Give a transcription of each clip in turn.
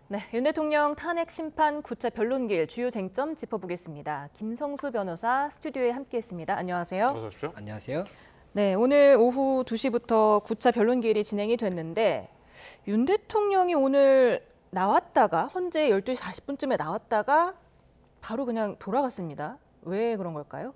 네, 윤 대통령 탄핵 심판 9차 변론길 주요 쟁점 짚어보겠습니다. 김성수 변호사 스튜디오에 함께했습니다. 안녕하세요. 어서 오십시오. 안녕하세요. 네, 오늘 오후 2시부터 9차 변론길이 진행이 됐는데 윤 대통령이 오늘 나왔다가 현재 12시 40분쯤에 나왔다가 바로 그냥 돌아갔습니다. 왜 그런 걸까요?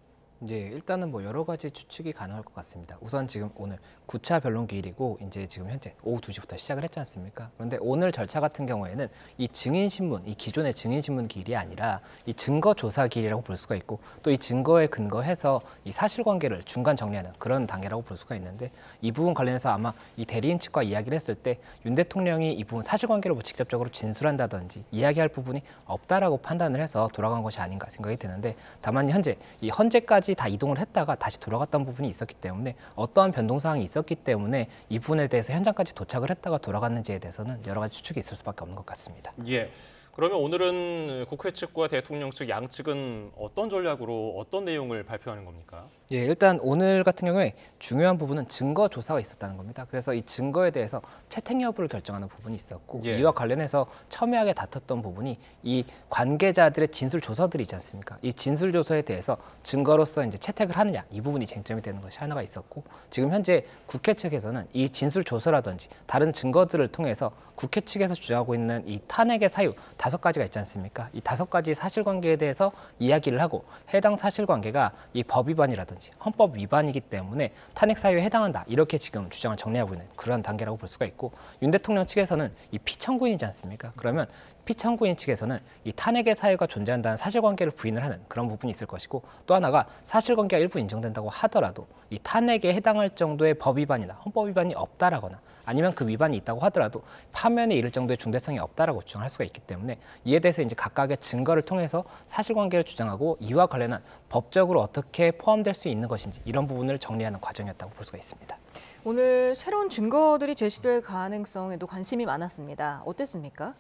일단은 여러 가지 추측이 가능할 것 같습니다. 우선 지금 오늘 9차 변론기일이고 이제 지금 현재 오후 2시부터 시작을 했지 않습니까? 그런데 오늘 절차 같은 경우에는 이 증인신문, 이 기존의 증인신문 기일이 아니라 이 증거조사 기일이라고 볼 수가 있고 또 이 증거에 근거해서 이 사실관계를 중간 정리하는 그런 단계라고 볼 수가 있는데 이 부분 관련해서 아마 이 대리인 측과 이야기를 했을 때 윤 대통령이 이 부분 사실관계를 직접적으로 진술한다든지 이야기할 부분이 없다라고 판단을 해서 돌아간 것이 아닌가 생각이 드는데 다만 현재까지 다 이동을 했다가 다시 돌아갔던 부분이 있었기 때문에 어떠한 변동사항이 있었기 때문에 이 부분에 대해서 현장까지 도착을 했다가 돌아갔는지에 대해서는 여러 가지 추측이 있을 수밖에 없는 것 같습니다. 예. 그러면 오늘은 국회 측과 대통령 측 양측은 어떤 전략으로 어떤 내용을 발표하는 겁니까? 일단 오늘 같은 경우에 중요한 부분은 증거 조사가 있었다는 겁니다. 그래서 이 증거에 대해서 채택 여부를 결정하는 부분이 있었고 이와 관련해서 첨예하게 다퉜던 부분이 이 관계자들의 진술 조서들이 있지 않습니까? 이 진술 조서에 대해서 증거로서 이제 채택을 하느냐 이 부분이 쟁점이 되는 것이 하나가 있었고 지금 현재 국회 측에서는 이 진술 조서라든지 다른 증거들을 통해서 국회 측에서 주장하고 있는 이 탄핵의 사유 5가지가 있지 않습니까? 이 5가지 사실관계에 대해서 이야기를 하고 해당 사실관계가 이 법 위반이라든지 헌법 위반이기 때문에 탄핵 사유에 해당한다. 이렇게 지금 주장을 정리하고 있는 그런 단계라고 볼 수가 있고 윤 대통령 측에서는 이 피청구인이지 않습니까? 그러면 피청구인 측에서는 이 탄핵의 사유가 존재한다는 사실관계를 부인을 하는 그런 부분이 있을 것이고 또 하나가 사실관계가 일부 인정된다고 하더라도 이 탄핵에 해당할 정도의 법 위반이나 헌법 위반이 없다라거나 아니면 그 위반이 있다고 하더라도 파면에 이를 정도의 중대성이 없다라고 주장할 수가 있기 때문에 이에 대해서 이제 각각의 증거를 통해서 사실관계를 주장하고 이와 관련한 법적으로 어떻게 포함될 수 있는 것인지 이런 부분을 정리하는 과정이었다고 볼 수가 있습니다. 오늘 새로운 증거들이 제시될 가능성에도 관심이 많았습니다. 어땠습니까?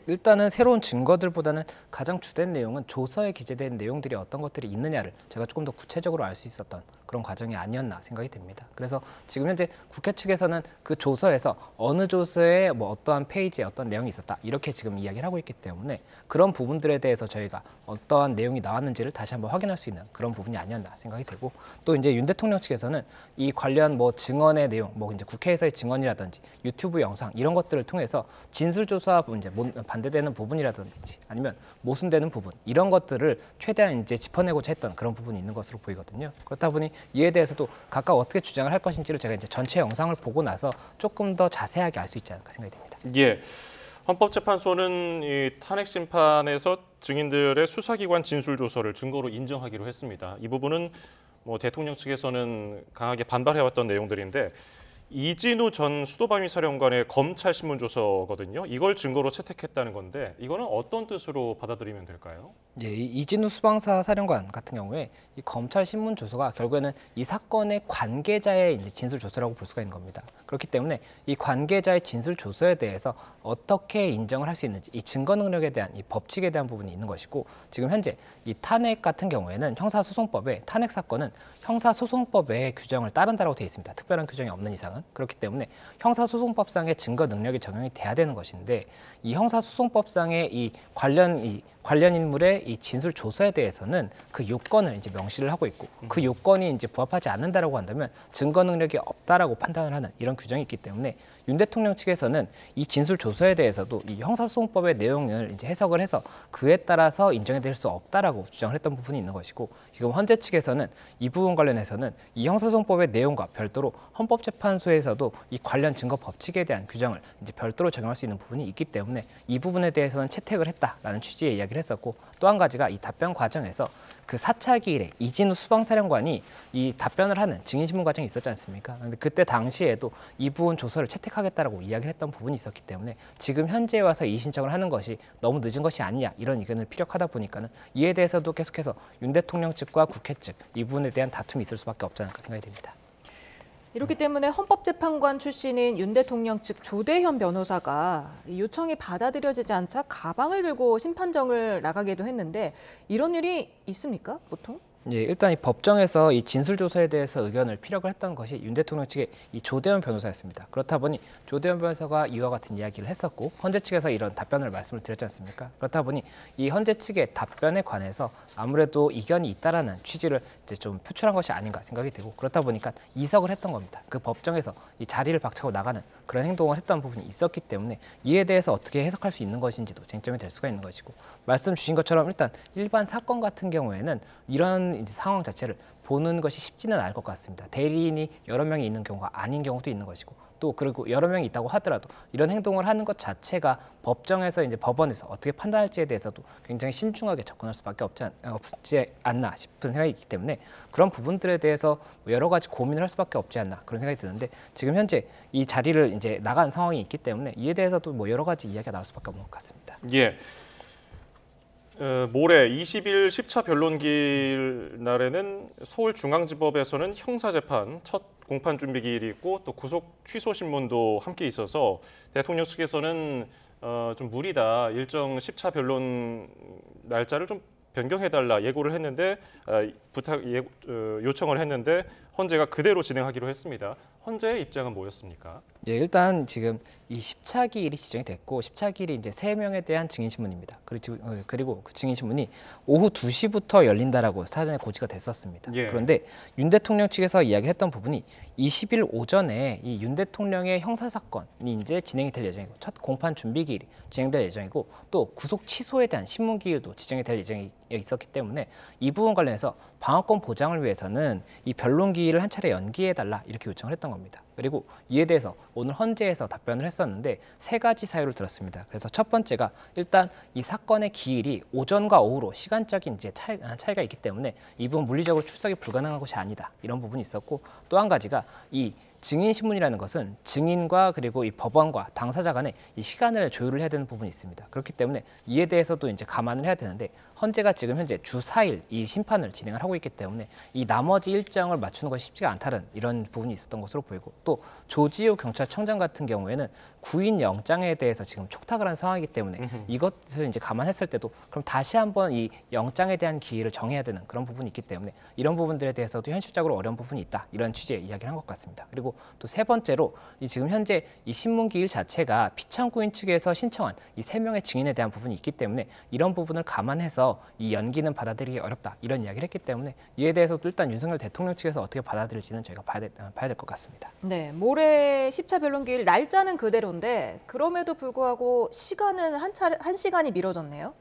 일단은 새로운 증거들보다는 가장 주된 내용은 조서에 기재된 내용들이 어떤 것들이 있느냐를 제가 조금 더 구체적으로 알 수 있었던 그런 과정이 아니었나 생각이 됩니다. 그래서 지금 현재 국회 측에서는 그 조서에서 어느 조서에 어떠한 페이지에 어떤 내용이 있었다 이렇게 지금 이야기를 하고 있기 때문에 그런 부분들에 대해서 저희가 어떠한 내용이 나왔는지를 다시 한번 확인할 수 있는 그런 부분이 아니었나 생각이 되고 또 이제 윤 대통령 측에서는 이 관련 증언의 내용, 이제 국회에서의 증언이라든지 유튜브 영상 이런 것들을 통해서 진술조사 문제 반대되는 부분이라든지 아니면 모순되는 부분 이런 것들을 최대한 이제 짚어내고자 했던 그런 부분이 있는 것으로 보이거든요. 그렇다 보니 이에 대해서도 각각 어떻게 주장을 할 것인지를 제가 이제 전체 영상을 보고 나서 조금 더 자세하게 알 수 있지 않을까 생각이 됩니다. 예. 헌법재판소는 이 탄핵 심판에서 증인들의 수사기관 진술 조서를 증거로 인정하기로 했습니다. 이 부분은 대통령 측에서는 강하게 반발해왔던 내용들인데 이진우 전 수도방위사령관의 검찰 신문 조서거든요. 이걸 증거로 채택했다는 건데 이거는 어떤 뜻으로 받아들이면 될까요? 이진우 수방사 사령관 같은 경우에 이 검찰 신문 조서가 결국에는 이 사건의 관계자의 이제 진술 조서라고 볼 수가 있는 겁니다. 그렇기 때문에 이 관계자의 진술 조서에 대해서 어떻게 인정을 할 수 있는지 이 증거 능력에 대한 이 법칙에 대한 부분이 있는 것이고 지금 현재 이 탄핵 같은 경우에는 형사소송법에 탄핵 사건은 형사소송법의 규정을 따른다라고 되어 있습니다. 특별한 규정이 없는 이상은. 그렇기 때문에 형사소송법상의 증거 능력이 적용이 돼야 되는 것인데 이 형사소송법상의 이 관련 인물의 이 진술 조서에 대해서는 그 요건을 이제 명시를 하고 있고 그 요건이 이제 부합하지 않는다라고 한다면 증거 능력이 없다라고 판단을 하는 이런 규정이 있기 때문에 윤 대통령 측에서는 이 진술 조서에 대해서도 이 형사소송법의 내용을 이제 해석을 해서 그에 따라서 인정해드릴 수 없다라고 주장을 했던 부분이 있는 것이고 지금 헌재 측에서는 이 부분 관련해서는 이 형사소송법의 내용과 별도로 헌법재판소에서도 이 관련 증거 법칙에 대한 규정을 이제 별도로 적용할 수 있는 부분이 있기 때문에 이 부분에 대해서는 채택을 했다라는 취지의 이야기를 했었고 또 한 가지가 이 답변 과정에서 그 4차 기일에 이진우 수방사령관이 이 답변을 하는 증인신문 과정이 있었지 않습니까? 그런데 그때 당시에도 이 부분 조서를 채택하겠다라고 이야기를 했던 부분이 있었기 때문에 지금 현재에 와서 이 신청을 하는 것이 너무 늦은 것이 아니냐 이런 의견을 피력하다 보니까는 이에 대해서도 계속해서 윤 대통령 측과 국회 측 이 부분에 대한 다툼이 있을 수밖에 없지 않을까 생각이 됩니다. 이렇기 때문에 헌법재판관 출신인 윤 대통령 측 조대현 변호사가 요청이 받아들여지지 않자 가방을 들고 심판정을 나가기도 했는데 이런 일이 있습니까, 보통? 예, 일단 이 법정에서 이 진술 조서에 대해서 의견을 피력을 했던 것이 윤 대통령 측의 이 조대원 변호사였습니다. 그렇다 보니 조대원 변호사가 이와 같은 이야기를 했었고 헌재 측에서 이런 답변을 말씀을 드렸지 않습니까? 그렇다 보니 이 헌재 측의 답변에 관해서 아무래도 이견이 있다라는 취지를 이제 좀 표출한 것이 아닌가 생각이 되고 그렇다 보니까 이석을 했던 겁니다. 그 법정에서 이 자리를 박차고 나가는 그런 행동을 했던 부분이 있었기 때문에 이에 대해서 어떻게 해석할 수 있는 것인지도 쟁점이 될 수가 있는 것이고 말씀 주신 것처럼 일단 일반 사건 같은 경우에는 이런 이제 상황 자체를 보는 것이 쉽지는 않을 것 같습니다. 대리인이 여러 명이 있는 경우가 아닌 경우도 있는 것이고 또 그리고 여러 명이 있다고 하더라도 이런 행동을 하는 것 자체가 법정에서 이제 법원에서 어떻게 판단할지에 대해서도 굉장히 신중하게 접근할 수밖에 없지 않나 싶은 생각이 있기 때문에 그런 부분들에 대해서 여러 가지 고민을 할 수밖에 없지 않나 그런 생각이 드는데 지금 현재 이 자리를 이제 나간 상황이 있기 때문에 이에 대해서도 뭐 여러 가지 이야기가 나올 수밖에 없는 것 같습니다. 예. 모레 20일 10차 변론기일 날에는 서울중앙지법에서는 형사재판 첫 공판 준비기일이 있고 또 구속 취소 신문도 함께 있어서 대통령 측에서는 좀 무리다 일정 10차 변론 날짜를 좀 변경해달라 예고를 했는데 요청을 했는데 헌재가 그대로 진행하기로 했습니다. 헌재의 입장은 뭐였습니까? 예, 일단 지금 이 10차 기일이 지정이 됐고 10차 기일이 이제 3명에 대한 증인 신문입니다. 그리고 그 증인 신문이 오후 2시부터 열린다라고 사전에 고지가 됐었습니다. 예. 그런데 윤 대통령 측에서 이야기했던 부분이 20일 오전에 이 윤 대통령의 형사 사건이 이제 진행이 될 예정이고 첫 공판 준비 기일이 진행될 예정이고 또 구속 취소에 대한 신문 기일도 지정이 될 예정이 있었기 때문에 이 부분 관련해서 방어권 보장을 위해서는 이 변론 기일을 한 차례 연기해달라 이렇게 요청을 했던 겁니다. 그리고 이에 대해서 오늘 헌재에서 답변을 했었는데 3가지 사유를 들었습니다. 그래서 첫 번째가 일단 이 사건의 기일이 오전과 오후로 시간적인 이제 차이가 있기 때문에 이 부분 물리적으로 출석이 불가능한 것이 아니다 이런 부분이 있었고 또 한 가지가 이 증인 신문이라는 것은 증인과 그리고 이 법원과 당사자 간에 이 시간을 조율을 해야 되는 부분이 있습니다. 그렇기 때문에 이에 대해서도 이제 감안을 해야 되는데 헌재가 지금 현재 주 4일 이 심판을 진행을 하고 있기 때문에 이 나머지 일정을 맞추는 것이 쉽지가 않다는 이런 부분이 있었던 것으로 보이고 또 조지호 경찰청장 같은 경우에는 구인 영장에 대해서 지금 촉탁을 한 상황이기 때문에 이것을 이제 감안했을 때도 그럼 다시 한번 이 영장에 대한 기일을 정해야 되는 그런 부분이 있기 때문에 이런 부분들에 대해서도 현실적으로 어려운 부분이 있다 이런 취지의 이야기를 한 것 같습니다. 그리고 또 3번째로 이 지금 현재 이 신문 기일 자체가 피청구인 측에서 신청한 이 3명의 증인에 대한 부분이 있기 때문에 이런 부분을 감안해서 이 연기는 받아들이기 어렵다 이런 이야기를 했기 때문에 이에 대해서도 일단 윤석열 대통령 측에서 어떻게 받아들일지는 저희가 봐야 될 것 같습니다. 네, 모레 10차 변론기일 날짜는 그대로인데 그럼에도 불구하고 시간은 한 시간이 미뤄졌네요.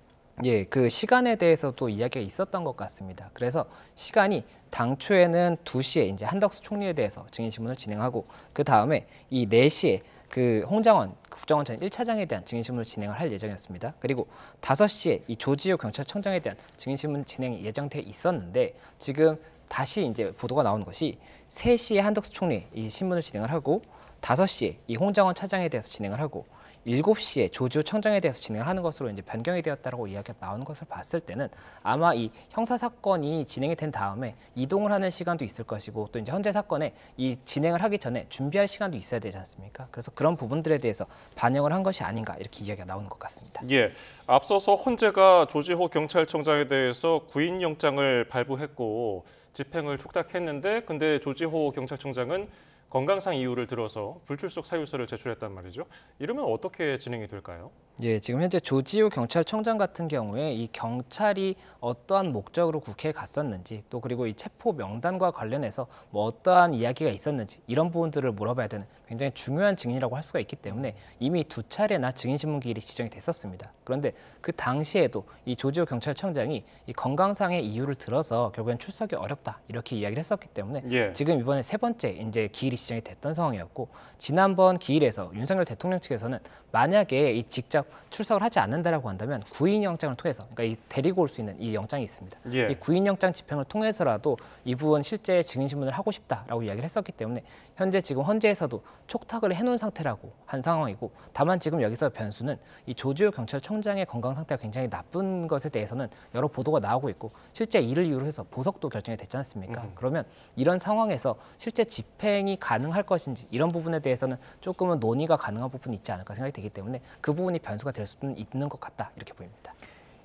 예, 그 시간에 대해서도 이야기가 있었던 것 같습니다. 그래서 시간이 당초에는 2시에 이제 한덕수 총리에 대해서 증인신문을 진행하고 그 다음에 이 4시에 그 홍장원 국정원 전 1차장에 대한 증인신문을 진행을 할 예정이었습니다. 그리고 5시에 이 조지호 경찰청장에 대한 증인신문 진행이 예정돼 있었는데 지금 다시 이제 보도가 나오는 것이 3시에 한덕수 총리 이 신문을 진행을 하고 5시에 이 홍장원 차장에 대해서 진행을 하고 7시에 조지호 청장에 대해서 진행을 하는 것으로 이제 변경이 되었다라고 이야기가 나오는 것을 봤을 때는 아마 이 형사 사건이 진행이 된 다음에 이동을 하는 시간도 있을 것이고 또 이제 현재 사건에 이 진행을 하기 전에 준비할 시간도 있어야 되지 않습니까? 그래서 그런 부분들에 대해서 반영을 한 것이 아닌가 이렇게 이야기가 나오는 것 같습니다. 예, 앞서서 헌재가 조지호 경찰청장에 대해서 구인영장을 발부했고 집행을 촉탁했는데 근데 조지호 경찰청장은 건강상 이유를 들어서 불출석 사유서를 제출했단 말이죠. 이러면 어떻게 진행이 될까요? 예, 지금 현재 조지호 경찰청장 같은 경우에 이 경찰이 어떠한 목적으로 국회에 갔었는지 또 그리고 이 체포 명단과 관련해서 뭐 어떠한 이야기가 있었는지 이런 부분들을 물어봐야 되는 굉장히 중요한 증인이라고 할 수가 있기 때문에 이미 2차례나 증인신문 기일이 지정이 됐었습니다. 그런데 그 당시에도 이 조지호 경찰청장이 이 건강상의 이유를 들어서 결국엔 출석이 어렵다 이렇게 이야기를 했었기 때문에 예. 지금 이번에 3번째 이제 기일이 지정이 됐던 상황이었고 지난번 기일에서 윤석열 대통령 측에서는 만약에 이 직접 출석을 하지 않는다라고 한다면 구인영장을 통해서 그러니까 이 데리고 올 수 있는 이 영장이 있습니다. 예. 이 구인영장 집행을 통해서라도 이 부분 실제 증인신문을 하고 싶다라고 이야기를 했었기 때문에 현재 지금 헌재에서도 촉탁을 해놓은 상태라고 한 상황이고 다만 지금 여기서 변수는 이 조지호 경찰청장의 건강 상태가 굉장히 나쁜 것에 대해서는 여러 보도가 나오고 있고 실제 이를 이유로 해서 보석도 결정이 됐지 않습니까? 그러면 이런 상황에서 실제 집행이 가능할 것인지 이런 부분에 대해서는 조금은 논의가 가능한 부분이 있지 않을까 생각이 되기 때문에 그 부분이 변수가 될 수는 있는 것 같다 이렇게 보입니다.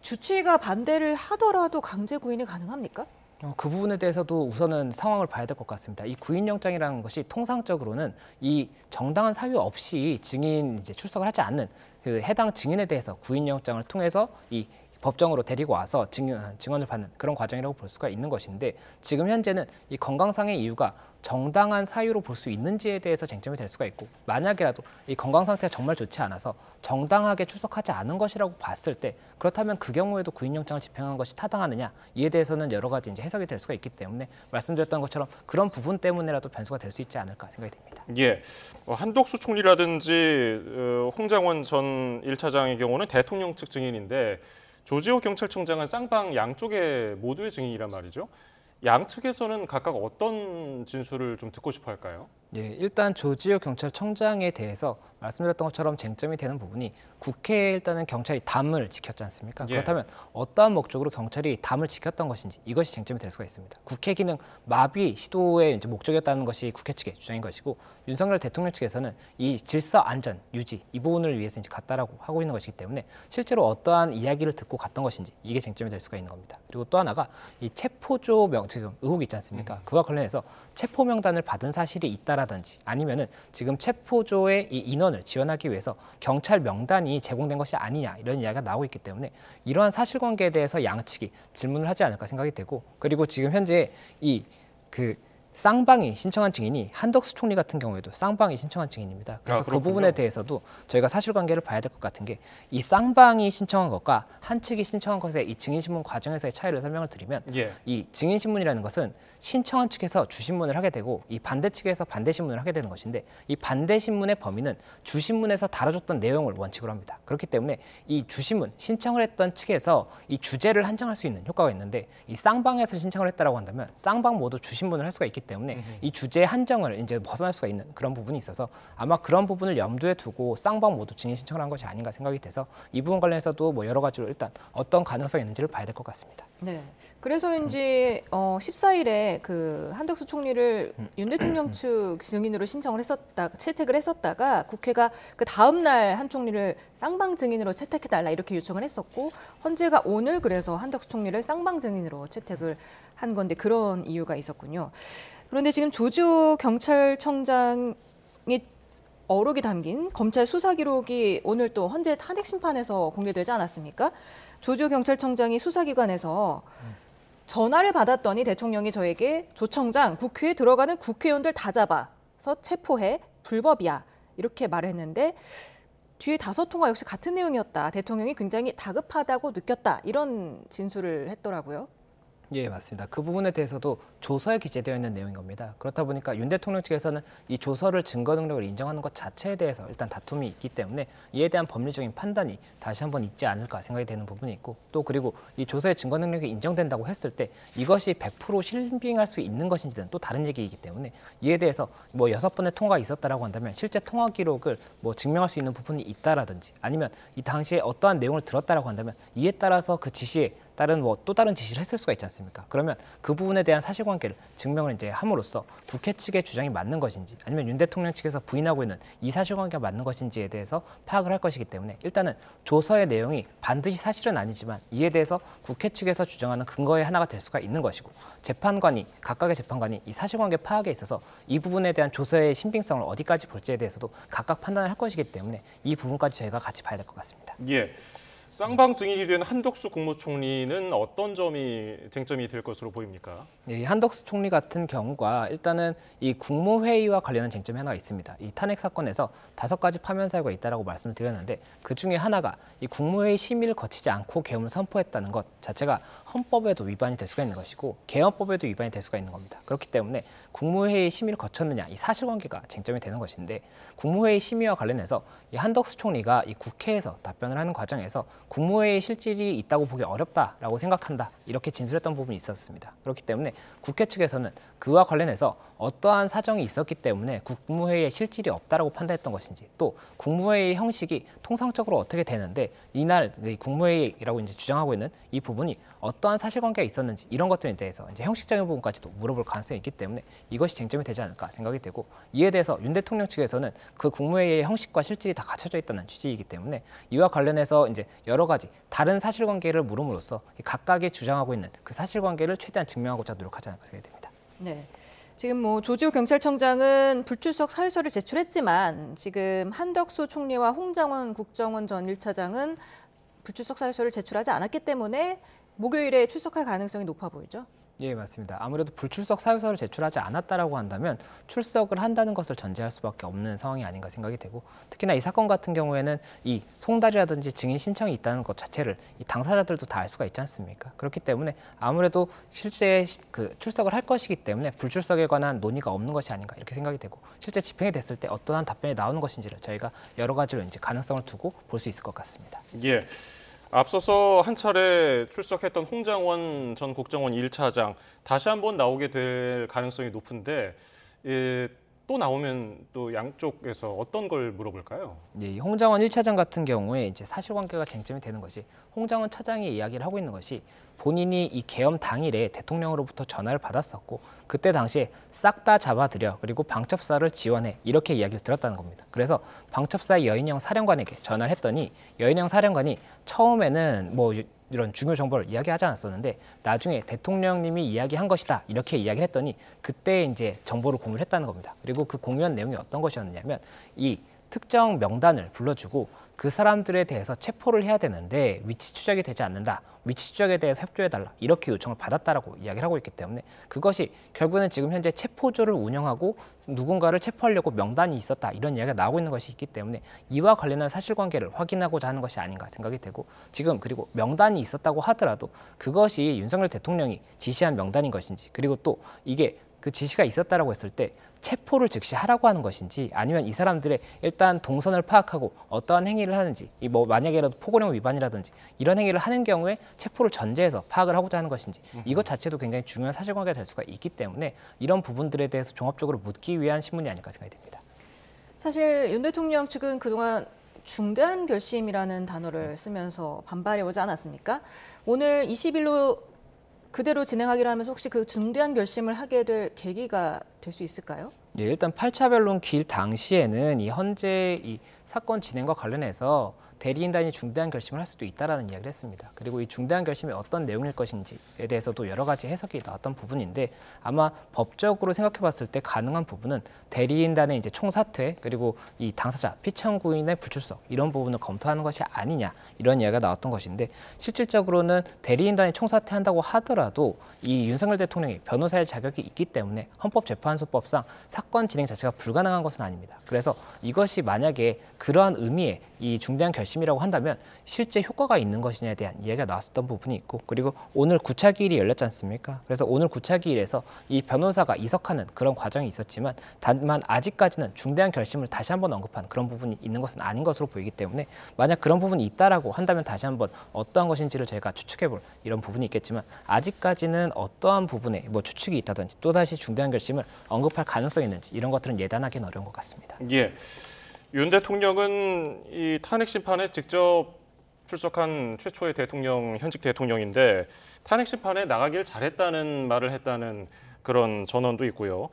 주치의가 반대를 하더라도 강제 구인이 가능합니까? 그 부분에 대해서도 우선은 상황을 봐야 될 것 같습니다. 이 구인영장이라는 것이 통상적으로는 이 정당한 사유 없이 증인 이제 출석을 하지 않는 그 해당 증인에 대해서 구인영장을 통해서 이 법정으로 데리고 와서 증언을 받는 그런 과정이라고 볼 수가 있는 것인데 지금 현재는 이 건강상의 이유가 정당한 사유로 볼 수 있는지에 대해서 쟁점이 될 수가 있고 만약이라도 이 건강 상태가 정말 좋지 않아서 정당하게 출석하지 않은 것이라고 봤을 때 그렇다면 그 경우에도 구인영장을 집행한 것이 타당하느냐 이에 대해서는 여러 가지 이제 해석이 될 수가 있기 때문에 말씀드렸던 것처럼 그런 부분 때문에라도 변수가 될 수 있지 않을까 생각이 됩니다. 예, 한덕수 총리라든지 홍장원 전 1차장의 경우는 대통령 측 증인인데 조지호 경찰청장은 쌍방 양쪽의 모두의 증인이란 말이죠. 양측에서는 각각 어떤 진술을 좀 듣고 싶어 할까요? 예, 일단 조지호 경찰청장에 대해서 말씀드렸던 것처럼 쟁점이 되는 부분이 국회에 일단은 경찰이 담을 지켰지 않습니까? 예. 그렇다면 어떠한 목적으로 경찰이 담을 지켰던 것인지 이것이 쟁점이 될 수가 있습니다. 국회 기능 마비 시도의 이제 목적이었다는 것이 국회 측의 주장인 것이고 윤석열 대통령 측에서는 이 질서 안전 유지 이 부분을 위해서 이제 갔다라고 하고 있는 것이기 때문에 실제로 어떠한 이야기를 듣고 갔던 것인지 이게 쟁점이 될 수가 있는 겁니다. 그리고 또 하나가 이 체포조 지금 의혹이 있지 않습니까? 그와 관련해서 체포 명단을 받은 사실이 있다라든지 아니면은 지금 체포조의 이 인원을 지원하기 위해서 경찰 명단이 제공된 것이 아니냐 이런 이야기가 나오고 있기 때문에 이러한 사실관계에 대해서 양측이 질문을 하지 않을까 생각이 되고 그리고 지금 현재 쌍방이 신청한 증인이 한덕수 총리 같은 경우에도 쌍방이 신청한 증인입니다. 그래서 그 부분에 대해서도 저희가 사실관계를 봐야 될 것 같은 게 이 쌍방이 신청한 것과 한 측이 신청한 것의 이 증인신문 과정에서의 차이를 설명을 드리면 예. 이 증인신문이라는 것은 신청한 측에서 주신문을 하게 되고 이 반대 측에서 반대신문을 하게 되는 것인데 이 반대신문의 범위는 주신문에서 다뤄줬던 내용을 원칙으로 합니다. 그렇기 때문에 이 주신문 신청을 했던 측에서 이 주제를 한정할 수 있는 효과가 있는데 이 쌍방에서 신청을 했다라고 한다면 쌍방 모두 주신문을 할 수가 있기 때문에 이 주제의 한정을 이제 벗어날 수가 있는 그런 부분이 있어서 아마 그런 부분을 염두에 두고 쌍방 모두 증인 신청을 한 것이 아닌가 생각이 돼서 이 부분 관련해서도 뭐 여러 가지로 일단 어떤 가능성이 있는지를 봐야 될 것 같습니다. 네. 그래서인지 14일에 그 한덕수 총리를 윤 대통령 측 증인으로 채택을 했었다가 국회가 그 다음 날 한 총리를 쌍방 증인으로 채택해달라 이렇게 요청을 했었고 헌재가 오늘 그래서 한덕수 총리를 쌍방 증인으로 채택을 한 건데 그런 이유가 있었군요. 그런데 지금 조지호 경찰청장이 어록이 담긴 검찰 수사 기록이 오늘 또 헌재 탄핵 심판에서 공개되지 않았습니까? 조지호 경찰청장이 수사기관에서 전화를 받았더니 대통령이 저에게 조 청장 국회에 들어가는 국회의원들 다 잡아서 체포해 불법이야 이렇게 말했는데 뒤에 5통화 역시 같은 내용이었다. 대통령이 굉장히 다급하다고 느꼈다. 이런 진술을 했더라고요. 예, 맞습니다. 그 부분에 대해서도 조서에 기재되어 있는 내용인 겁니다. 그렇다 보니까 윤 대통령 측에서는 이 조서를 증거 능력을 인정하는 것 자체에 대해서 일단 다툼이 있기 때문에 이에 대한 법리적인 판단이 다시 한번 있지 않을까 생각이 되는 부분이 있고 또 그리고 이 조서의 증거 능력이 인정된다고 했을 때 이것이 100% 실행할 수 있는 것인지는 또 다른 얘기이기 때문에 이에 대해서 뭐 6번의 통화가 있었다라고 한다면 실제 통화 기록을 뭐 증명할 수 있는 부분이 있다라든지 아니면 이 당시에 어떠한 내용을 들었다라고 한다면 이에 따라서 그 지시에 다른 뭐 또 다른 지시를 했을 수가 있지 않습니까? 그러면 그 부분에 대한 사실관계를 증명을 이제 함으로써 국회 측의 주장이 맞는 것인지 아니면 윤 대통령 측에서 부인하고 있는 이 사실관계가 맞는 것인지에 대해서 파악을 할 것이기 때문에 일단은 조서의 내용이 반드시 사실은 아니지만 이에 대해서 국회 측에서 주장하는 근거의 하나가 될 수가 있는 것이고 각각의 재판관이 이 사실관계 파악에 있어서 이 부분에 대한 조서의 신빙성을 어디까지 볼지에 대해서도 각각 판단을 할 것이기 때문에 이 부분까지 저희가 같이 봐야 될 것 같습니다. 예. 쌍방 증인이 된 한덕수 국무총리는 어떤 점이 쟁점이 될 것으로 보입니까? 이 한덕수 총리 같은 경우가 일단은 이 국무회의와 관련한 쟁점이 하나 있습니다. 이 탄핵 사건에서 5가지 파면 사유가 있다라고 말씀을 드렸는데 그 중에 하나가 이 국무회의 심의를 거치지 않고 계엄을 선포했다는 것 자체가 헌법에도 위반이 될 수가 있는 것이고 개헌법에도 위반이 될 수가 있는 겁니다. 그렇기 때문에 국무회의 심의를 거쳤느냐 이 사실관계가 쟁점이 되는 것인데 국무회의 심의와 관련해서 이 한덕수 총리가 이 국회에서 답변을 하는 과정에서 국무회의 실질이 있다고 보기 어렵다라고 생각한다 이렇게 진술했던 부분이 있었습니다. 그렇기 때문에 국회 측에서는 그와 관련해서 어떠한 사정이 있었기 때문에 국무회의에 실질이 없다라고 판단했던 것인지, 또 국무회의 형식이 통상적으로 어떻게 되는데 이날 국무회의라고 이제 주장하고 있는 이 부분이 어떠한 사실관계가 있었는지, 이런 것들에 대해서 이제 형식적인 부분까지도 물어볼 가능성이 있기 때문에 이것이 쟁점이 되지 않을까 생각이 되고, 이에 대해서 윤 대통령 측에서는 그 국무회의의 형식과 실질이 다 갖춰져 있다는 취지이기 때문에 이와 관련해서 이제 여러 가지 다른 사실관계를 물음으로써 각각이 주장하고 있는 그 사실관계를 최대한 증명하고자 노력하지 않을까 생각이 됩니다. 네. 지금 뭐 조지호 경찰청장은 불출석 사유서를 제출했지만 지금 한덕수 총리와 홍장원 국정원 전 1차장은 불출석 사유서를 제출하지 않았기 때문에 목요일에 출석할 가능성이 높아 보이죠. 예, 맞습니다. 아무래도 불출석 사유서를 제출하지 않았다라고 한다면 출석을 한다는 것을 전제할 수밖에 없는 상황이 아닌가 생각이 되고, 특히나 이 사건 같은 경우에는 이 송달이라든지 증인 신청이 있다는 것 자체를 이 당사자들도 다 알 수가 있지 않습니까? 그렇기 때문에 아무래도 실제 그 출석을 할 것이기 때문에 불출석에 관한 논의가 없는 것이 아닌가 이렇게 생각이 되고, 실제 집행이 됐을 때 어떠한 답변이 나오는 것인지를 저희가 여러 가지로 이제 가능성을 두고 볼 수 있을 것 같습니다. 예. 앞서서 한 차례 출석했던 홍장원 전 국정원 1차장 다시 한번 나오게 될 가능성이 높은데 또 나오면 또 양쪽에서 어떤 걸 물어볼까요? 예, 이 홍장원 1차장 같은 경우에 이제 사실관계가 쟁점이 되는 것이, 홍장원 차장이 이야기를 하고 있는 것이 본인이 이 계엄 당일에 대통령으로부터 전화를 받았었고 그때 당시에 싹 다 잡아들여 그리고 방첩사를 지원해 이렇게 이야기를 들었다는 겁니다. 그래서 방첩사의 여인영 사령관에게 전화를 했더니 여인영 사령관이 처음에는 뭐 이런 중요 정보를 이야기하지 않았었는데 나중에 대통령님이 이야기한 것이다 이렇게 이야기를 했더니 그때 이제 정보를 공유를 했다는 겁니다. 그리고 그 공유한 내용이 어떤 것이었냐면 이 특정 명단을 불러주고 그 사람들에 대해서 체포를 해야 되는데 위치 추적이 되지 않는다. 위치 추적에 대해서 협조해달라. 이렇게 요청을 받았다라고 이야기를 하고 있기 때문에 그것이 결국은 지금 현재 체포조를 운영하고 누군가를 체포하려고 명단이 있었다. 이런 이야기가 나오고 있는 것이 있기 때문에 이와 관련한 사실관계를 확인하고자 하는 것이 아닌가 생각이 되고, 지금 그리고 명단이 있었다고 하더라도 그것이 윤석열 대통령이 지시한 명단인 것인지, 그리고 또 이게 그 지시가 있었다라고 했을 때 체포를 즉시 하라고 하는 것인지, 아니면 이 사람들의 일단 동선을 파악하고 어떠한 행위를 하는지, 이 뭐 만약에라도 포고령 위반이라든지 이런 행위를 하는 경우에 체포를 전제해서 파악을 하고자 하는 것인지, 이것 자체도 굉장히 중요한 사실관계가 될 수가 있기 때문에 이런 부분들에 대해서 종합적으로 묻기 위한 신문이 아닐까 생각이 됩니다. 사실 윤 대통령 측은 그동안 중대한 결심이라는 단어를 쓰면서 반발해오지 않았습니까? 오늘 20일로 그대로 진행하기로 하면서 혹시 그 중대한 결심을 하게 될 계기가 될 수 있을까요? 예, 일단 8차 변론 기일 당시에는 이 현재 이 사건 진행과 관련해서 대리인단이 중대한 결심을 할 수도 있다라는 이야기를 했습니다. 그리고 이 중대한 결심이 어떤 내용일 것인지에 대해서도 여러 가지 해석이 나왔던 부분인데, 아마 법적으로 생각해봤을 때 가능한 부분은 대리인단의 이제 총사퇴 그리고 이 당사자 피청구인의 불출석 이런 부분을 검토하는 것이 아니냐 이런 이야기가 나왔던 것인데, 실질적으로는 대리인단이 총사퇴한다고 하더라도 이 윤석열 대통령이 변호사의 자격이 있기 때문에 헌법재판소법상 사건 진행 자체가 불가능한 것은 아닙니다. 그래서 이것이 만약에 그러한 의미의 이 중대한 결심이라고 한다면 실제 효과가 있는 것이냐에 대한 이야기가 나왔었던 부분이 있고, 그리고 오늘 9차 기일이 열렸지 않습니까? 그래서 오늘 9차 기일에서 이 변호사가 이석하는 그런 과정이 있었지만 다만 아직까지는 중대한 결심을 다시 한번 언급한 그런 부분이 있는 것은 아닌 것으로 보이기 때문에, 만약 그런 부분이 있다라고 한다면 다시 한번 어떠한 것인지를 저희가 추측해볼 이런 부분이 있겠지만, 아직까지는 어떠한 부분에 뭐 추측이 있다든지 또다시 중대한 결심을 언급할 가능성이 있는지 이런 것들은 예단하기는 어려운 것 같습니다. 예. 윤 대통령은 이 탄핵 심판에 직접 출석한 최초의 현직 대통령인데 탄핵 심판에 나가길 잘했다는 말을 했다는 그런 전언도 있고요.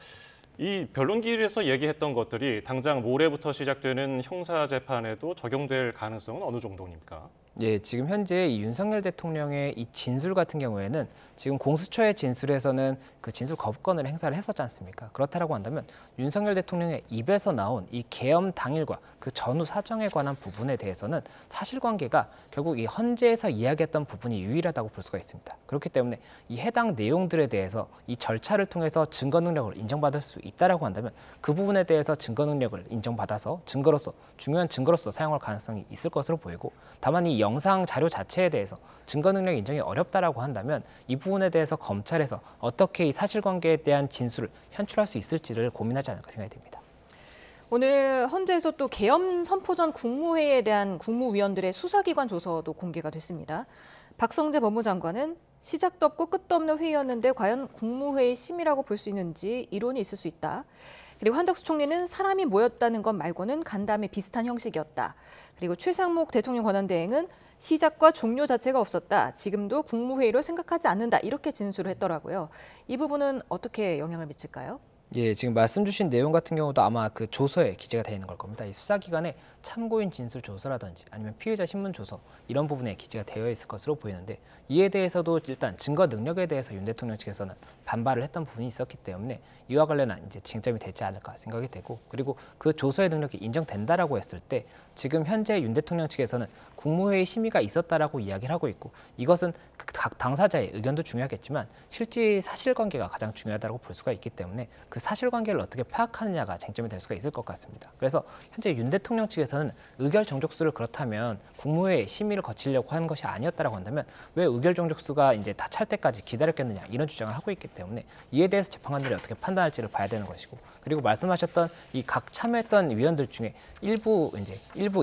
이 변론기일에서 얘기했던 것들이 당장 모레부터 시작되는 형사 재판에도 적용될 가능성은 어느 정도입니까? 예, 지금 현재 이 윤석열 대통령의 이 진술 같은 경우에는 지금 공수처의 진술에서는 그 진술 거부권을 행사를 했었지 않습니까? 그렇다라고 한다면 윤석열 대통령의 입에서 나온 이 계엄 당일과 그 전후 사정에 관한 부분에 대해서는 사실관계가 결국 이 헌재에서 이야기했던 부분이 유일하다고 볼 수가 있습니다. 그렇기 때문에 이 해당 내용들에 대해서 이 절차를 통해서 증거 능력을 인정받을 수 있다라고 한다면 그 부분에 대해서 증거 능력을 인정받아서 중요한 증거로서 사용할 가능성이 있을 것으로 보이고, 다만 이 영상 자료 자체에 대해서 증거 능력 인정이 어렵다라고 한다면 이 부분에 대해서 검찰에서 어떻게 이 사실관계에 대한 진술을 현출할 수 있을지를 고민하지 않을까 생각이 됩니다. 오늘 헌재에서 또 계엄 선포 전 국무회의에 대한 국무위원들의 수사기관 조서도 공개가 됐습니다. 박성재 법무장관은 시작도 없고 끝도 없는 회의였는데 과연 국무회의 심의라고 볼 수 있는지 이론이 있을 수 있다. 그리고 한덕수 총리는 사람이 모였다는 것 말고는 간담회 비슷한 형식이었다. 그리고 최상목 대통령 권한대행은 시작과 종료 자체가 없었다. 지금도 국무회의로 생각하지 않는다. 이렇게 진술을 했더라고요. 이 부분은 어떻게 영향을 미칠까요? 예, 지금 말씀 주신 내용 같은 경우도 아마 그 조서에 기재가 되어 있는 걸 겁니다. 이 수사기관의 참고인 진술 조서라든지 아니면 피의자 신문 조서 이런 부분에 기재가 되어 있을 것으로 보이는데 이에 대해서도 일단 증거 능력에 대해서 윤 대통령 측에서는 반발을 했던 부분이 있었기 때문에 이와 관련한 이제 쟁점이 되지 않을까 생각이 되고 그리고 그 조서의 능력이 인정된다라고 했을 때 지금 현재 윤 대통령 측에서는 국무회의 심의가 있었다라고 이야기를 하고 있고 이것은 각 당사자의 의견도 중요하겠지만 실제 사실관계가 가장 중요하다고 볼 수가 있기 때문에 그 사실관계를 어떻게 파악하느냐가 쟁점이 될 수가 있을 것 같습니다. 그래서 현재 윤 대통령 측에서는 의결 정족수를 그렇다면 국무회의 심의를 거치려고 하는 것이 아니었다라고 한다면 왜 의결 정족수가 이제 다 찰 때까지 기다렸겠느냐 이런 주장을 하고 있기 때문에 이에 대해서 재판관들이 어떻게 판단할지를 봐야 되는 것이고 그리고 말씀하셨던 이 각 참여했던 위원들 중에 일부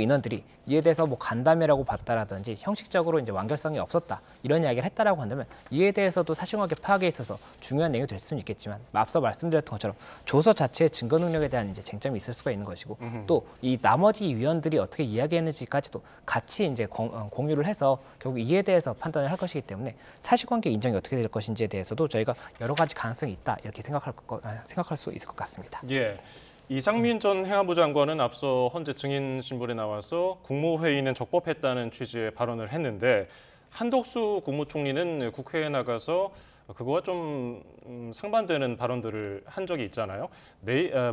인원들이 이에 대해서 뭐 간담회라고 봤다라든지 형식적으로 이제 완결성이 없었다 이런 이야기를 했다라고 한다면 이에 대해서도 사실관계 파악에 있어서 중요한 내용이 될 수는 있겠지만 앞서 말씀드렸던 것처럼 조서 자체의 증거 능력에 대한 이제 쟁점이 있을 수가 있는 것이고 또 이 나머지 위원들이 어떻게 이야기했는지까지도 같이 이제 공유를 해서 결국 이에 대해서 판단을 할 것이기 때문에 사실관계 인정이 어떻게 될 것인지에 대해서도 저희가 여러 가지 가능성이 있다 이렇게 생각할 수 있을 것 같습니다. 예. 이상민 전 행안부 장관은 앞서 헌재 증인 신분에 나와서 국무회의는 적법했다는 취지의 발언을 했는데 한덕수 국무총리는 국회에 나가서 그거와 좀 상반되는 발언들을 한 적이 있잖아요.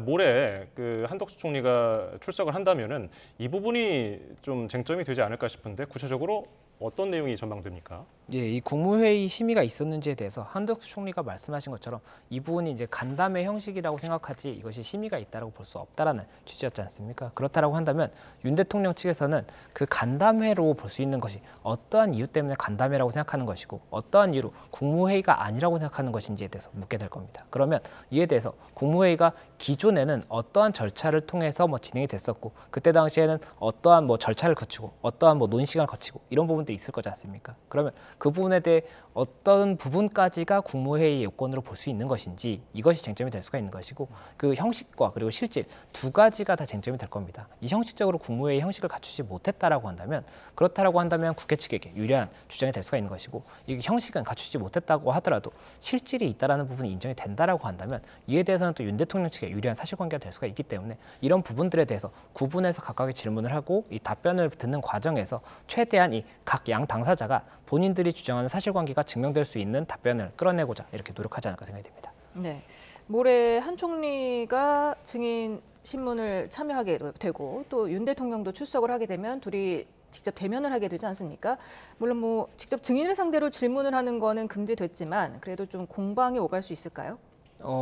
모레 그 한덕수 총리가 출석을 한다면은 이 부분이 좀 쟁점이 되지 않을까 싶은데 구체적으로 어떤 내용이 전망됩니까? 예, 이 국무회의 심의가 있었는지에 대해서 한덕수 총리가 말씀하신 것처럼 이 부분이 이제 간담회 형식이라고 생각하지 이것이 심의가 있다라고 볼 수 없다라는 취지였지 않습니까? 그렇다라고 한다면 윤 대통령 측에서는 그 간담회로 볼 수 있는 것이 어떠한 이유 때문에 간담회라고 생각하는 것이고 어떠한 이유로 국무회의가 아니라고 생각하는 것인지에 대해서 묻게 될 겁니다. 그러면 이에 대해서 국무회의가 기존에는 어떠한 절차를 통해서 뭐 진행이 됐었고 그때 당시에는 어떠한 뭐 절차를 거치고 어떠한 뭐 논의시간을 거치고 이런 부분들이 있을 거지 않습니까? 그러면 그 부분에 대해 어떤 부분까지가 국무회의 요건으로 볼 수 있는 것인지 이것이 쟁점이 될 수가 있는 것이고 그 형식과 그리고 실질 두 가지가 다 쟁점이 될 겁니다. 이 형식적으로 국무회의 형식을 갖추지 못했다라고 한다면 그렇다라고 한다면 국회 측에게 유리한 주장이 될 수가 있는 것이고 이 형식은 갖추지 못했다고 하더라도 실질이 있다라는 부분이 인정이 된다라고 한다면 이에 대해서는 또 윤 대통령 측에 유리한 사실관계가 될 수가 있기 때문에 이런 부분들에 대해서 구분해서 각각의 질문을 하고 이 답변을 듣는 과정에서 최대한 이 각 양 당사자가 본인들이 주장하는 사실관계가 증명될 수 있는 답변을 끌어내고자 이렇게 노력하지 않을까 생각이 됩니다. 네. 모레 한 총리가 증인 신문을 참여하게 되고 또 윤 대통령도 출석을 하게 되면 둘이 직접 대면을 하게 되지 않습니까? 물론 뭐 직접 증인을 상대로 질문을 하는 거는 금지됐지만 그래도 좀 공방이 오갈 수 있을까요?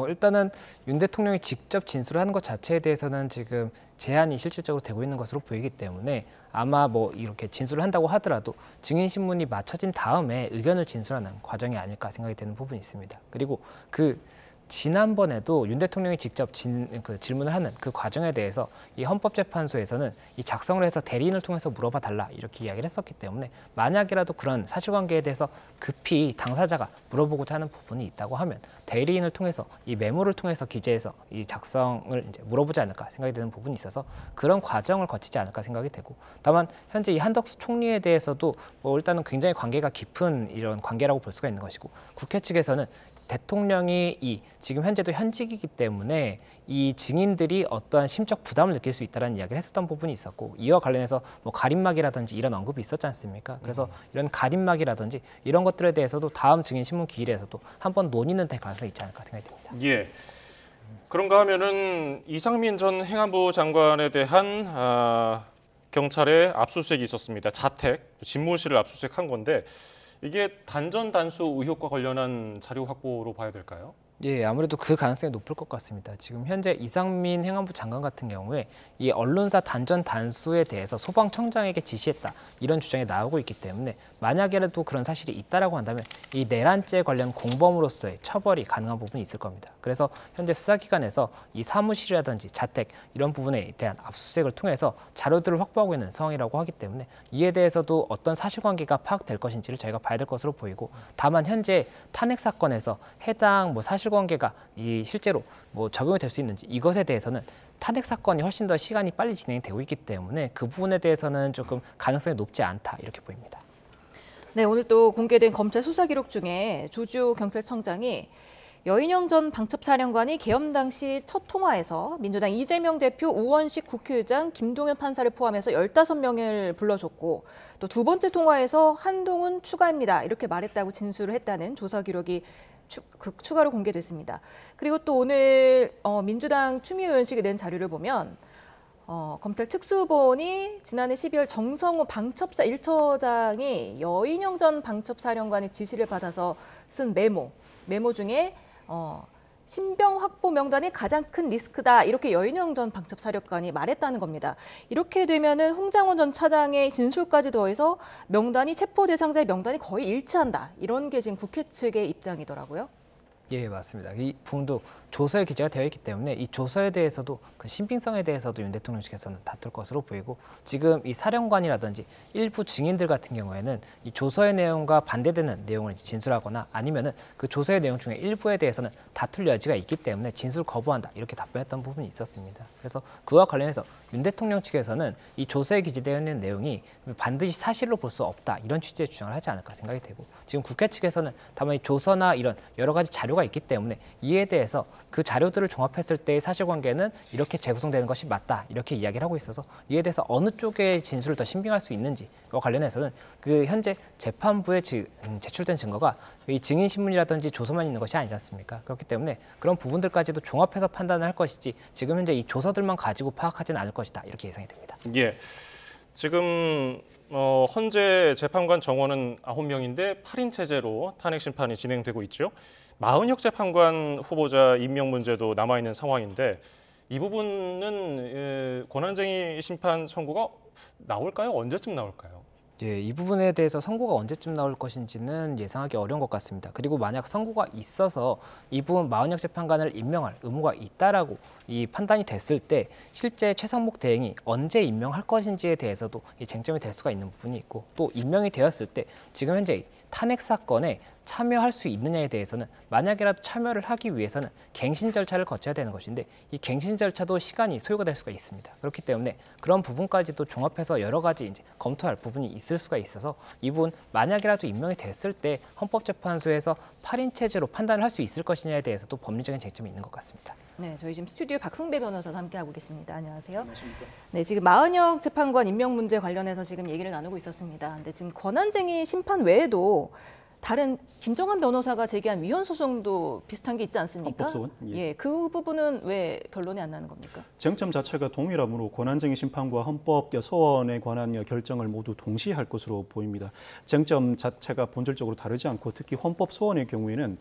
일단은 윤 대통령이 직접 진술하는 것 자체에 대해서는 지금 제한이 실질적으로 되고 있는 것으로 보이기 때문에 아마 뭐 이렇게 진술을 한다고 하더라도 증인 신문이 마쳐진 다음에 의견을 진술하는 과정이 아닐까 생각이 되는 부분이 있습니다. 그리고 그 지난번에도 윤 대통령이 직접 질문을 하는 그 과정에 대해서 이 헌법재판소에서는 이 작성을 해서 대리인을 통해서 물어봐 달라 이렇게 이야기를 했었기 때문에 만약이라도 그런 사실관계에 대해서 급히 당사자가 물어보고자 하는 부분이 있다고 하면 대리인을 통해서 이 메모를 통해서 기재해서 이 작성을 이제 물어보지 않을까 생각이 되는 부분이 있어서 그런 과정을 거치지 않을까 생각이 되고 다만 현재 이 한덕수 총리에 대해서도 뭐 일단은 굉장히 관계가 깊은 이런 관계라고 볼 수가 있는 것이고 국회 측에서는 대통령이 지금 현재도 현직이기 때문에 이 증인들이 어떠한 심적 부담을 느낄 수 있다는 이야기를 했었던 부분이 있었고 이와 관련해서 뭐 가림막이라든지 이런 언급이 있었지 않습니까? 그래서 이런 가림막이라든지 이런 것들에 대해서도 다음 증인 신문 기일에서도 한번 논의는 될 가능성이 있지 않을까 생각이 됩니다. 예. 그런가 하면은 이상민 전 행안부 장관에 대한 경찰의 압수수색이 있었습니다. 자택, 집무실을 압수수색한 건데 이게 단전 단수 의혹과 관련한 자료 확보로 봐야 될까요? 예, 아무래도 그 가능성이 높을 것 같습니다. 지금 현재 이상민 행안부 장관 같은 경우에 이 언론사 단전 단수에 대해서 소방청장에게 지시했다 이런 주장이 나오고 있기 때문에 만약에라도 그런 사실이 있다라고 한다면 이 내란죄 관련 공범으로서의 처벌이 가능한 부분이 있을 겁니다. 그래서 현재 수사기관에서 이 사무실이라든지 자택 이런 부분에 대한 압수수색을 통해서 자료들을 확보하고 있는 상황이라고 하기 때문에 이에 대해서도 어떤 사실관계가 파악될 것인지를 저희가 봐야 될 것으로 보이고, 다만 현재 탄핵 사건에서 해당 사실관계가 실제로 적용이 될 수 있는지 이것에 대해서는 탄핵 사건이 훨씬 더 시간이 빨리 진행이 되고 있기 때문에 그 부분에 대해서는 조금 가능성이 높지 않다 이렇게 보입니다. 네, 오늘 또 공개된 검찰 수사 기록 중에 조지호 경찰청장이 여인영 전 방첩사령관이 계엄 당시 첫 통화에서 민주당 이재명 대표, 우원식 국회의장, 김동연 판사를 포함해서 15명을 불러줬고, 또 두 번째 통화에서 한동훈 추가입니다 이렇게 말했다고 진술을 했다는 조사 기록이 추가로 공개됐습니다. 그리고 또 오늘 민주당 추미애 의원실이 낸 자료를 보면 검찰 특수본이 지난해 12월 정성호 방첩사 1처장이 여인영 전 방첩사령관의 지시를 받아서 쓴 메모 중에 신병 확보 명단이 가장 큰 리스크다 이렇게 여인영 전 방첩사령관이 말했다는 겁니다. 이렇게 되면은 홍장원 전 차장의 진술까지 더해서 명단이 체포 대상자의 명단이 거의 일치한다 이런 게 지금 국회 측의 입장이더라고요. 예, 맞습니다. 이 부분도 조서에 기재가 되어 있기 때문에 이 조서에 대해서도 그 신빙성에 대해서도 윤 대통령 측에서는 다툴 것으로 보이고, 지금 이 사령관이라든지 일부 증인들 같은 경우에는 이 조서의 내용과 반대되는 내용을 진술하거나 아니면은 그 조서의 내용 중에 일부에 대해서는 다툴 여지가 있기 때문에 진술 거부한다 이렇게 답변했던 부분이 있었습니다. 그래서 그와 관련해서 윤 대통령 측에서는 이 조서에 기재되어 있는 내용이 반드시 사실로 볼 수 없다 이런 취지의 주장을 하지 않을까 생각이 되고, 지금 국회 측에서는 다만 이 조서나 이런 여러 가지 자료가 있기 때문에 이에 대해서 그 자료들을 종합했을 때의 사실관계는 이렇게 재구성되는 것이 맞다 이렇게 이야기를 하고 있어서 이에 대해서 어느 쪽의 진술을 더 신빙할 수 있는지와 관련해서는 그 현재 재판부에 제출된 증거가 이 증인 신문이라든지 조서만 있는 것이 아니지 않습니까? 그렇기 때문에 그런 부분들까지도 종합해서 판단을 할 것이지 지금 현재 이 조서들만 가지고 파악하지는 않을 것이다 이렇게 예상이 됩니다. 예, 지금 헌재 재판관 정원은 9명인데 8인 체제로 탄핵 심판이 진행되고 있죠. 마은혁 재판관 후보자 임명 문제도 남아있는 상황인데 이 부분은 권한쟁의 심판 선고가 나올까요? 언제쯤 나올까요? 예, 이 부분에 대해서 선고가 언제쯤 나올 것인지는 예상하기 어려운 것 같습니다. 그리고 만약 선고가 있어서 이 부분 마은혁 재판관을 임명할 의무가 있다라고 이 판단이 됐을 때 실제 최상목 대행이 언제 임명할 것인지에 대해서도 이 쟁점이 될 수가 있는 부분이 있고, 또 임명이 되었을 때 지금 현재 탄핵 사건에 참여할 수 있느냐에 대해서는 만약이라도 참여를 하기 위해서는 갱신 절차를 거쳐야 되는 것인데 이 갱신 절차도 시간이 소요가 될 수가 있습니다. 그렇기 때문에 그런 부분까지도 종합해서 여러 가지 이제 검토할 부분이 있을 수가 있어서 이 부분 만약이라도 임명이 됐을 때 헌법재판소에서 8인 체제로 판단을 할 수 있을 것이냐에 대해서도 법리적인 쟁점이 있는 것 같습니다. 네, 저희 지금 스튜디오에 박승배 변호사도 함께하고 계십니다. 안녕하세요. 안녕하십니까. 네, 지금 마은혁 재판관 임명 문제 관련해서 지금 얘기를 나누고 있었습니다. 근데 지금 권한쟁의 심판 외에도 다른 김정한 변호사가 제기한 위헌 소송도 비슷한 게 있지 않습니까? 헌법소원? 예, 그 부분은 왜 결론이 안 나는 겁니까? 쟁점 자체가 동일하므로 권한쟁의 심판과 헌법 소원에 관한 결정을 모두 동시에 할 것으로 보입니다. 쟁점 자체가 본질적으로 다르지 않고 특히 헌법 소원의 경우에는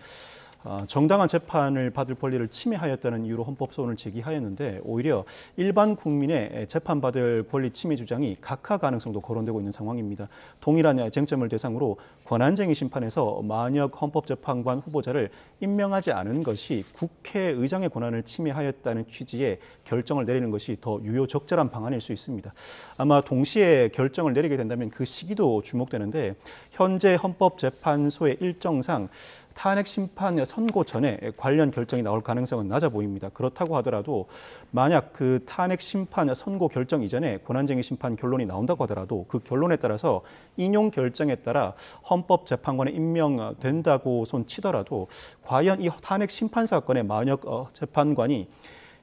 정당한 재판을 받을 권리를 침해하였다는 이유로 헌법소원을 제기하였는데 오히려 일반 국민의 재판받을 권리 침해 주장이 각하 가능성도 거론되고 있는 상황입니다. 동일한 쟁점을 대상으로 권한쟁의 심판에서 마은혁 헌법재판관 후보자를 임명하지 않은 것이 국회의장의 권한을 침해하였다는 취지의 결정을 내리는 것이 더 유효적절한 방안일 수 있습니다. 아마 동시에 결정을 내리게 된다면 그 시기도 주목되는데 현재 헌법재판소의 일정상 탄핵 심판 선고 전에 관련 결정이 나올 가능성은 낮아 보입니다. 그렇다고 하더라도 만약 그 탄핵 심판 선고 결정 이전에 권한쟁의 심판 결론이 나온다고 하더라도 그 결론에 따라서 인용 결정에 따라 헌법재판관에 임명된다고 손 치더라도 과연 이 탄핵 심판 사건의 마은혁 재판관이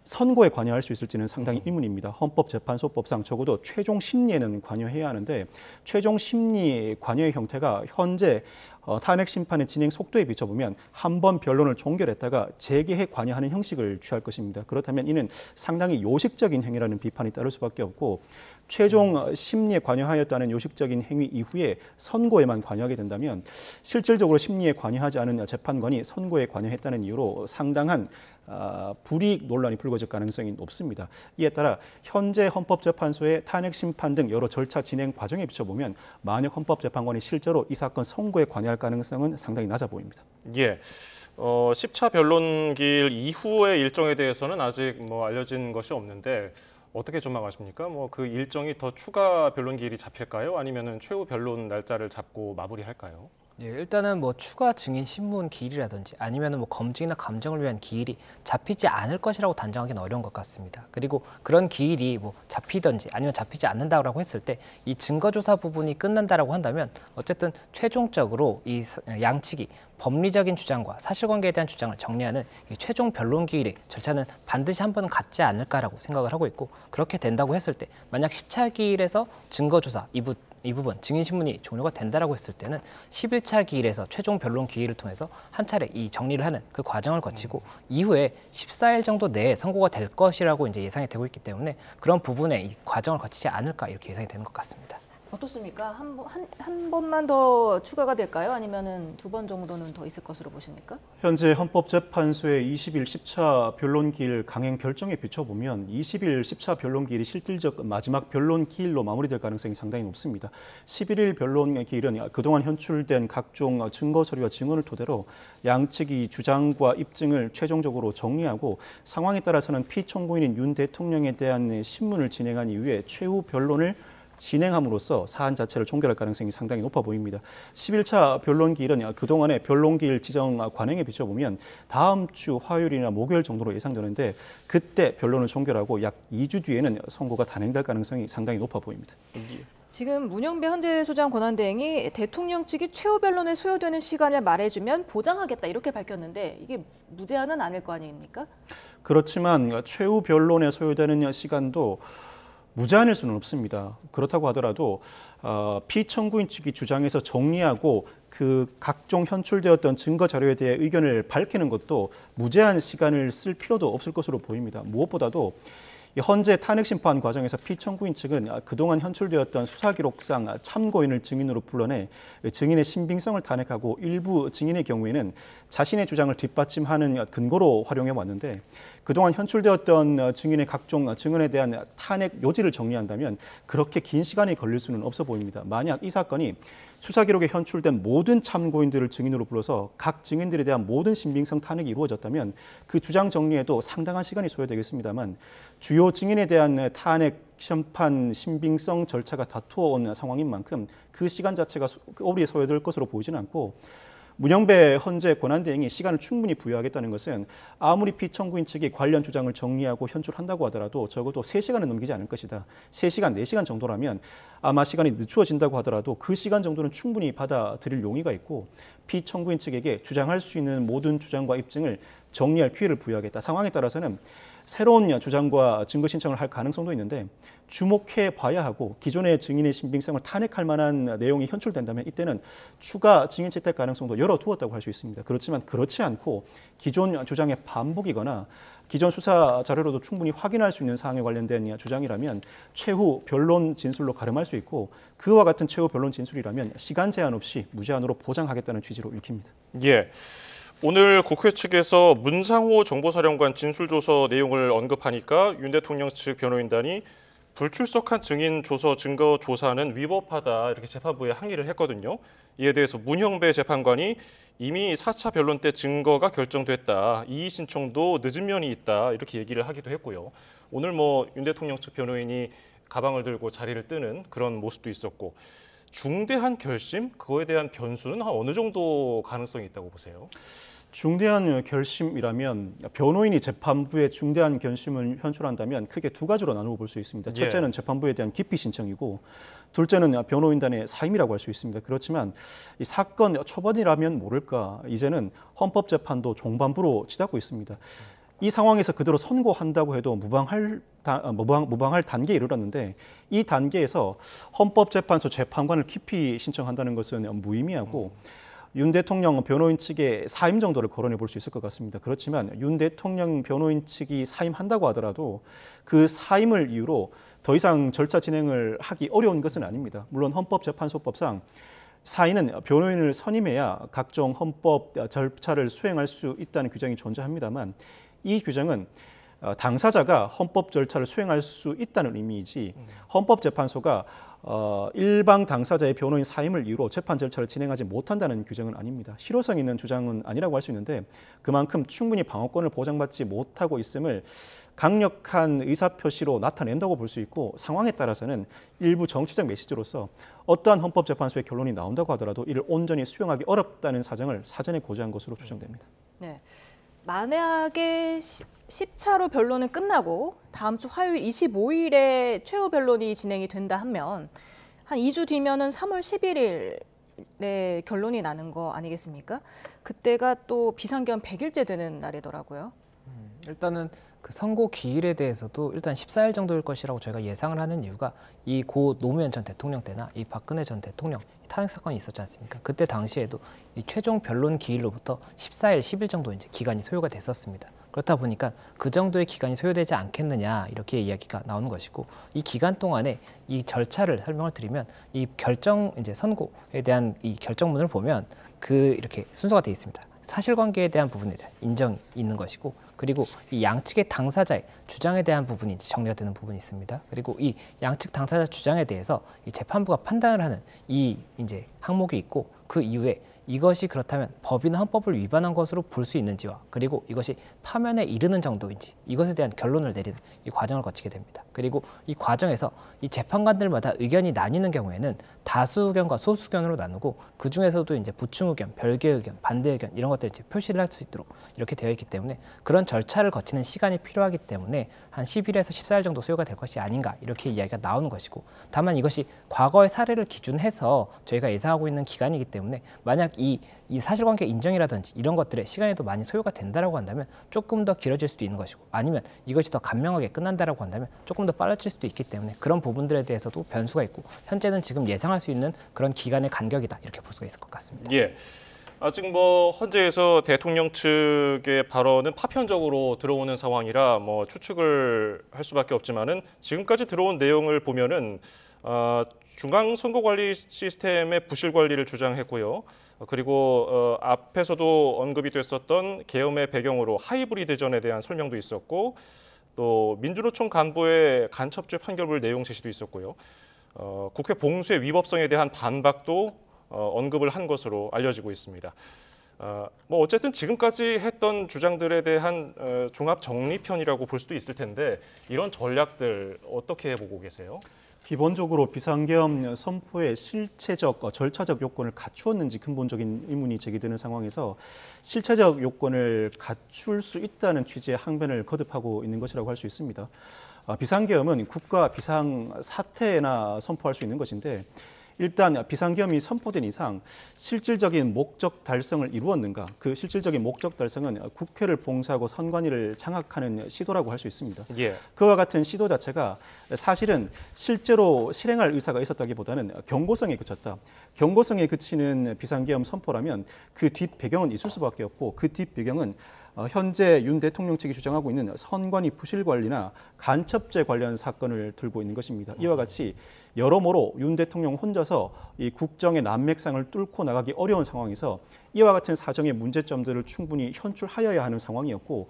선고에 관여할 수 있을지는 상당히 의문입니다. 헌법재판소법상 적어도 최종 심리에는 관여해야 하는데 최종 심리 관여의 형태가 현재 탄핵 심판의 진행 속도에 비춰보면 한 번 변론을 종결했다가 재개해 관여하는 형식을 취할 것입니다. 그렇다면 이는 상당히 요식적인 행위라는 비판이 따를 수밖에 없고 최종 심리에 관여하였다는 요식적인 행위 이후에 선고에만 관여하게 된다면 실질적으로 심리에 관여하지 않은 재판관이 선고에 관여했다는 이유로 상당한 불이익 논란이 불거질 가능성이 높습니다. 이에 따라 현재 헌법재판소의 탄핵 심판 등 여러 절차 진행 과정에 비춰보면 만약 헌법재판관이 실제로 이 사건 선고에 관여할 가능성은 상당히 낮아 보입니다. 예. 10차 변론길 이후의 일정에 대해서는 아직 뭐 알려진 것이 없는데 어떻게 전망하십니까? 뭐 그 일정이 더 추가 변론기일이 잡힐까요? 아니면은 최후 변론 날짜를 잡고 마무리할까요? 예, 일단은 뭐 추가 증인 신문 기일이라든지 아니면은 뭐 검증이나 감정을 위한 기일이 잡히지 않을 것이라고 단정하기는 어려운 것 같습니다. 그리고 그런 기일이 뭐 잡히든지 아니면 잡히지 않는다라고 했을 때 이 증거조사 부분이 끝난다라고 한다면 어쨌든 최종적으로 이 양측이 법리적인 주장과 사실관계에 대한 주장을 정리하는 이 최종 변론 기일의 절차는 반드시 한 번은 갖지 않을까라고 생각을 하고 있고, 그렇게 된다고 했을 때 만약 10차 기일에서 증거조사 이 부분 증인신문이 종료가 된다라고 했을 때는 11차 기일에서 최종 변론 기일을 통해서 한 차례 이 정리를 하는 그 과정을 거치고 이후에 14일 정도 내에 선고가 될 것이라고 이제 예상이 되고 있기 때문에 그런 부분에 이 과정을 거치지 않을까 이렇게 예상이 되는 것 같습니다. 어떻습니까? 한 번만 더 추가가 될까요? 아니면은 2번 정도는 더 있을 것으로 보십니까? 현재 헌법재판소의 20일 10차 변론기일 강행 결정에 비춰보면 20일 10차 변론기일이 실질적 마지막 변론기일로 마무리될 가능성이 상당히 높습니다. 11일 변론기일은 그동안 현출된 각종 증거 서류와 증언을 토대로 양측이 주장과 입증을 최종적으로 정리하고 상황에 따라서는 피청구인인 윤 대통령에 대한 신문을 진행한 이후에 최후 변론을 진행함으로써 사안 자체를 종결할 가능성이 상당히 높아 보입니다. 11차 변론기일은 그동안의 변론기일 지정 관행에 비춰보면 다음 주 화요일이나 목요일 정도로 예상되는데 그때 변론을 종결하고 약 2주 뒤에는 선고가 단행될 가능성이 상당히 높아 보입니다. 지금 문영배 헌재 소장 권한대행이 대통령 측이 최후 변론에 소요되는 시간을 말해주면 보장하겠다 이렇게 밝혔는데 이게 무제한은 아닐 거 아닙니까? 그렇지만 최후 변론에 소요되는 시간도 무제한일 수는 없습니다. 그렇다고 하더라도 피청구인 측이 주장해서 정리하고 그 각종 현출되었던 증거 자료에 대해 의견을 밝히는 것도 무제한 시간을 쓸 필요도 없을 것으로 보입니다. 무엇보다도 현재 탄핵 심판 과정에서 피청구인 측은 그동안 현출되었던 수사기록상 참고인을 증인으로 불러내 증인의 신빙성을 탄핵하고 일부 증인의 경우에는 자신의 주장을 뒷받침하는 근거로 활용해 왔는데 그동안 현출되었던 증인의 각종 증언에 대한 탄핵 요지를 정리한다면 그렇게 긴 시간이 걸릴 수는 없어 보입니다. 만약 이 사건이 수사기록에 현출된 모든 참고인들을 증인으로 불러서 각 증인들에 대한 모든 신빙성 탄핵이 이루어졌다면 그 주장 정리에도 상당한 시간이 소요되겠습니다만 주요 증인에 대한 탄핵 심판 신빙성 절차가 다투어온 상황인 만큼 그 시간 자체가 오래 소요될 것으로 보이지는 않고 문영배 헌재 권한대행이 시간을 충분히 부여하겠다는 것은 아무리 피청구인 측이 관련 주장을 정리하고 현출한다고 하더라도 적어도 3시간은 넘기지 않을 것이다. 3시간, 4시간 정도라면 아마 시간이 늦추어진다고 하더라도 그 시간 정도는 충분히 받아들일 용의가 있고 피청구인 측에게 주장할 수 있는 모든 주장과 입증을 정리할 기회를 부여하겠다. 상황에 따라서는 새로운 주장과 증거 신청을 할 가능성도 있는데 주목해 봐야 하고 기존의 증인의 신빙성을 탄핵할 만한 내용이 현출된다면 이때는 추가 증인 채택 가능성도 열어두었다고 할 수 있습니다. 그렇지만 그렇지 않고 기존 주장의 반복이거나 기존 수사 자료로도 충분히 확인할 수 있는 사항에 관련된 주장이라면 최후 변론 진술로 가름할 수 있고 그와 같은 최후 변론 진술이라면 시간 제한 없이 무제한으로 보장하겠다는 취지로 읽힙니다. 예. 오늘 국회 측에서 문상호 정보사령관 진술조서 내용을 언급하니까 윤 대통령 측 변호인단이 불출석한 증인 조서 증거 조사는 위법하다 이렇게 재판부에 항의를 했거든요. 이에 대해서 문형배 재판관이 이미 4차 변론 때 증거가 결정됐다. 이의 신청도 늦은 면이 있다. 이렇게 얘기를 하기도 했고요. 오늘 뭐 윤 대통령 측 변호인이 가방을 들고 자리를 뜨는 그런 모습도 있었고 중대한 결심? 그거에 대한 변수는 어느 정도 가능성이 있다고 보세요? 중대한 결심이라면 변호인이 재판부에 중대한 결심을 현출한다면 크게 두 가지로 나누어 볼 수 있습니다. 첫째는 재판부에 대한 기피 신청이고 둘째는 변호인단의 사임이라고 할 수 있습니다. 그렇지만 이 사건 초반이라면 모를까 이제는 헌법재판도 종반부로 치닫고 있습니다. 이 상황에서 그대로 선고한다고 해도 무방할 단계에 이르렀는데 이 단계에서 헌법재판소 재판관을 기피 신청한다는 것은 무의미하고 윤 대통령 변호인 측의 사임 정도를 거론해 볼 수 있을 것 같습니다. 그렇지만 윤 대통령 변호인 측이 사임한다고 하더라도 그 사임을 이유로 더 이상 절차 진행을 하기 어려운 것은 아닙니다. 물론 헌법재판소법상 사인은 변호인을 선임해야 각종 헌법 절차를 수행할 수 있다는 규정이 존재합니다만 이 규정은 당사자가 헌법 절차를 수행할 수 있다는 의미이지 헌법재판소가 일방 당사자의 변호인 사임을 이유로 재판 절차를 진행하지 못한다는 규정은 아닙니다. 실효성 있는 주장은 아니라고 할 수 있는데 그만큼 충분히 방어권을 보장받지 못하고 있음을 강력한 의사표시로 나타낸다고 볼 수 있고 상황에 따라서는 일부 정치적 메시지로서 어떠한 헌법재판소의 결론이 나온다고 하더라도 이를 온전히 수용하기 어렵다는 사정을 사전에 고지한 것으로 추정됩니다. 네. 만약에 10차로 변론은 끝나고 다음 주 화요일 25일에 최후 변론이 진행이 된다 하면 한 2주 뒤면은 3월 11일에 결론이 나는 거 아니겠습니까? 그때가 또 비상계엄 100일째 되는 날이더라고요. 일단은 그 선고 기일에 대해서도 일단 14일 정도일 것이라고 저희가 예상을 하는 이유가 이 고 노무현 전 대통령 때나 이 박근혜 전 대통령 탄핵 사건이 있었지 않습니까? 그때 당시에도 이 최종 변론 기일로부터 14일, 10일 정도 이제 기간이 소요가 됐었습니다. 그렇다 보니까 그 정도의 기간이 소요되지 않겠느냐 이렇게 이야기가 나오는 것이고 이 기간 동안에 이 절차를 설명을 드리면 이 결정 이제 선고에 대한 이 결정문을 보면 그 이렇게 순서가 되어 있습니다. 사실관계에 대한 부분에 대한 인정이 있는 것이고 그리고 이 양측의 당사자의 주장에 대한 부분이 정리가 되는 부분이 있습니다. 그리고 이 양측 당사자 주장에 대해서 이 재판부가 판단을 하는 이 이제 항목이 있고 그 이후에 이것이 그렇다면 법이나 헌법을 위반한 것으로 볼 수 있는지와 그리고 이것이 파면에 이르는 정도인지 이것에 대한 결론을 내리는 이 과정을 거치게 됩니다. 그리고 이 과정에서 이 재판관들마다 의견이 나뉘는 경우에는 다수 의견과 소수 의견으로 나누고 그 중에서도 이제 보충 의견, 별개 의견, 반대 의견 이런 것들을 이제 표시를 할 수 있도록 이렇게 되어 있기 때문에 그런 절차를 거치는 시간이 필요하기 때문에 한 10일에서 14일 정도 소요가 될 것이 아닌가 이렇게 이야기가 나오는 것이고 다만 이것이 과거의 사례를 기준해서 저희가 예상하고 있는 기간이기 때문에 만약 이 사실관계 인정이라든지 이런 것들에 시간이 더 많이 소요가 된다라고 한다면 조금 더 길어질 수도 있는 것이고 아니면 이것이 더 간명하게 끝난다라고 한다면 조금 더 빨라질 수도 있기 때문에 그런 부분들에 대해서도 변수가 있고 현재는 지금 예상할 수 있는 그런 기간의 간격이다 이렇게 볼 수가 있을 것 같습니다. 예. 아직 뭐 헌재에서 대통령 측의 발언은 파편적으로 들어오는 상황이라 뭐 추측을 할 수밖에 없지만은 지금까지 들어온 내용을 보면은 중앙 선거관리 시스템의 부실 관리를 주장했고요. 그리고 앞에서도 언급이 됐었던 계엄의 배경으로 하이브리드전에 대한 설명도 있었고 또 민주노총 간부의 간첩죄 판결문 내용 제시도 있었고요. 국회 봉쇄 위법성에 대한 반박도 언급을 한 것으로 알려지고 있습니다. 뭐 어쨌든 지금까지 했던 주장들에 대한 종합 정리편이라고 볼 수도 있을 텐데 이런 전략들 어떻게 보고 계세요? 기본적으로 비상계엄 선포의 실체적, 절차적 요건을 갖추었는지 근본적인 의문이 제기되는 상황에서 실체적 요건을 갖출 수 있다는 취지의 항변을 거듭하고 있는 것이라고 할 수 있습니다. 비상계엄은 국가 비상사태나 선포할 수 있는 것인데 일단 비상계엄이 선포된 이상 실질적인 목적 달성을 이루었는가? 그 실질적인 목적 달성은 국회를 봉쇄하고 선관위를 장악하는 시도라고 할 수 있습니다. 예. 그와 같은 시도 자체가 사실은 실제로 실행할 의사가 있었다기보다는 경고성에 그쳤다. 경고성에 그치는 비상계엄 선포라면 그 뒷 배경은 있을 수밖에 없고 그 뒷 배경은 현재 윤 대통령 측이 주장하고 있는 선관위 부실 관리나 간첩죄 관련 사건을 들고 있는 것입니다. 이와 같이 여러모로 윤 대통령 혼자서 이 국정의 난맥상을 뚫고 나가기 어려운 상황에서 이와 같은 사정의 문제점들을 충분히 현출하여야 하는 상황이었고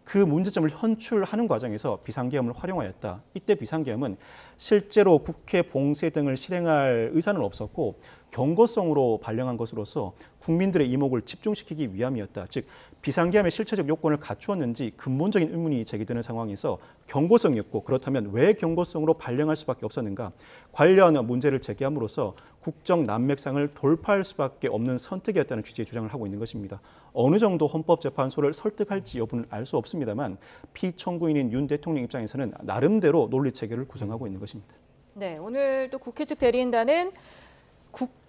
그 문제점을 현출하는 과정에서 비상계엄을 활용하였다. 이때 비상계엄은 실제로 국회 봉쇄 등을 실행할 의사는 없었고 경고성으로 발령한 것으로서 국민들의 이목을 집중시키기 위함이었다. 즉 비상계엄의 실체적 요건을 갖추었는지 근본적인 의문이 제기되는 상황에서 경고성이었고 그렇다면 왜 경고성으로 발령할 수밖에 없었는가? 관련 문제를 제기함으로써 국정 난맥상을 돌파할 수밖에 없는 선택이었다는 취지의 주장을 하고 있는 것입니다. 어느 정도 헌법재판소를 설득할지 여부는 알 수 없습니다만 피청구인인 윤 대통령 입장에서는 나름대로 논리체계를 구성하고 있는 것입니다. 네, 오늘 또 국회 측 대리인단은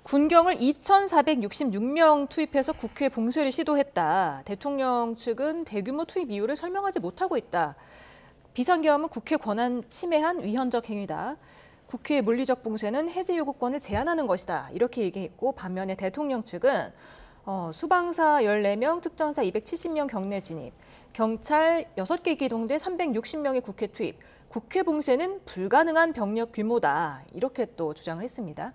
군경을 2,466명 투입해서 국회 봉쇄를 시도했다. 대통령 측은 대규모 투입 이유를 설명하지 못하고 있다. 비상계엄은 국회 권한 침해한 위헌적 행위다. 국회의 물리적 봉쇄는 해제 요구권을 제한하는 것이다. 이렇게 얘기했고 반면에 대통령 측은 수방사 14명, 특전사 270명 경내 진입, 경찰 6개 기동대 360명의 국회 투입, 국회 봉쇄는 불가능한 병력 규모다. 이렇게 또 주장을 했습니다.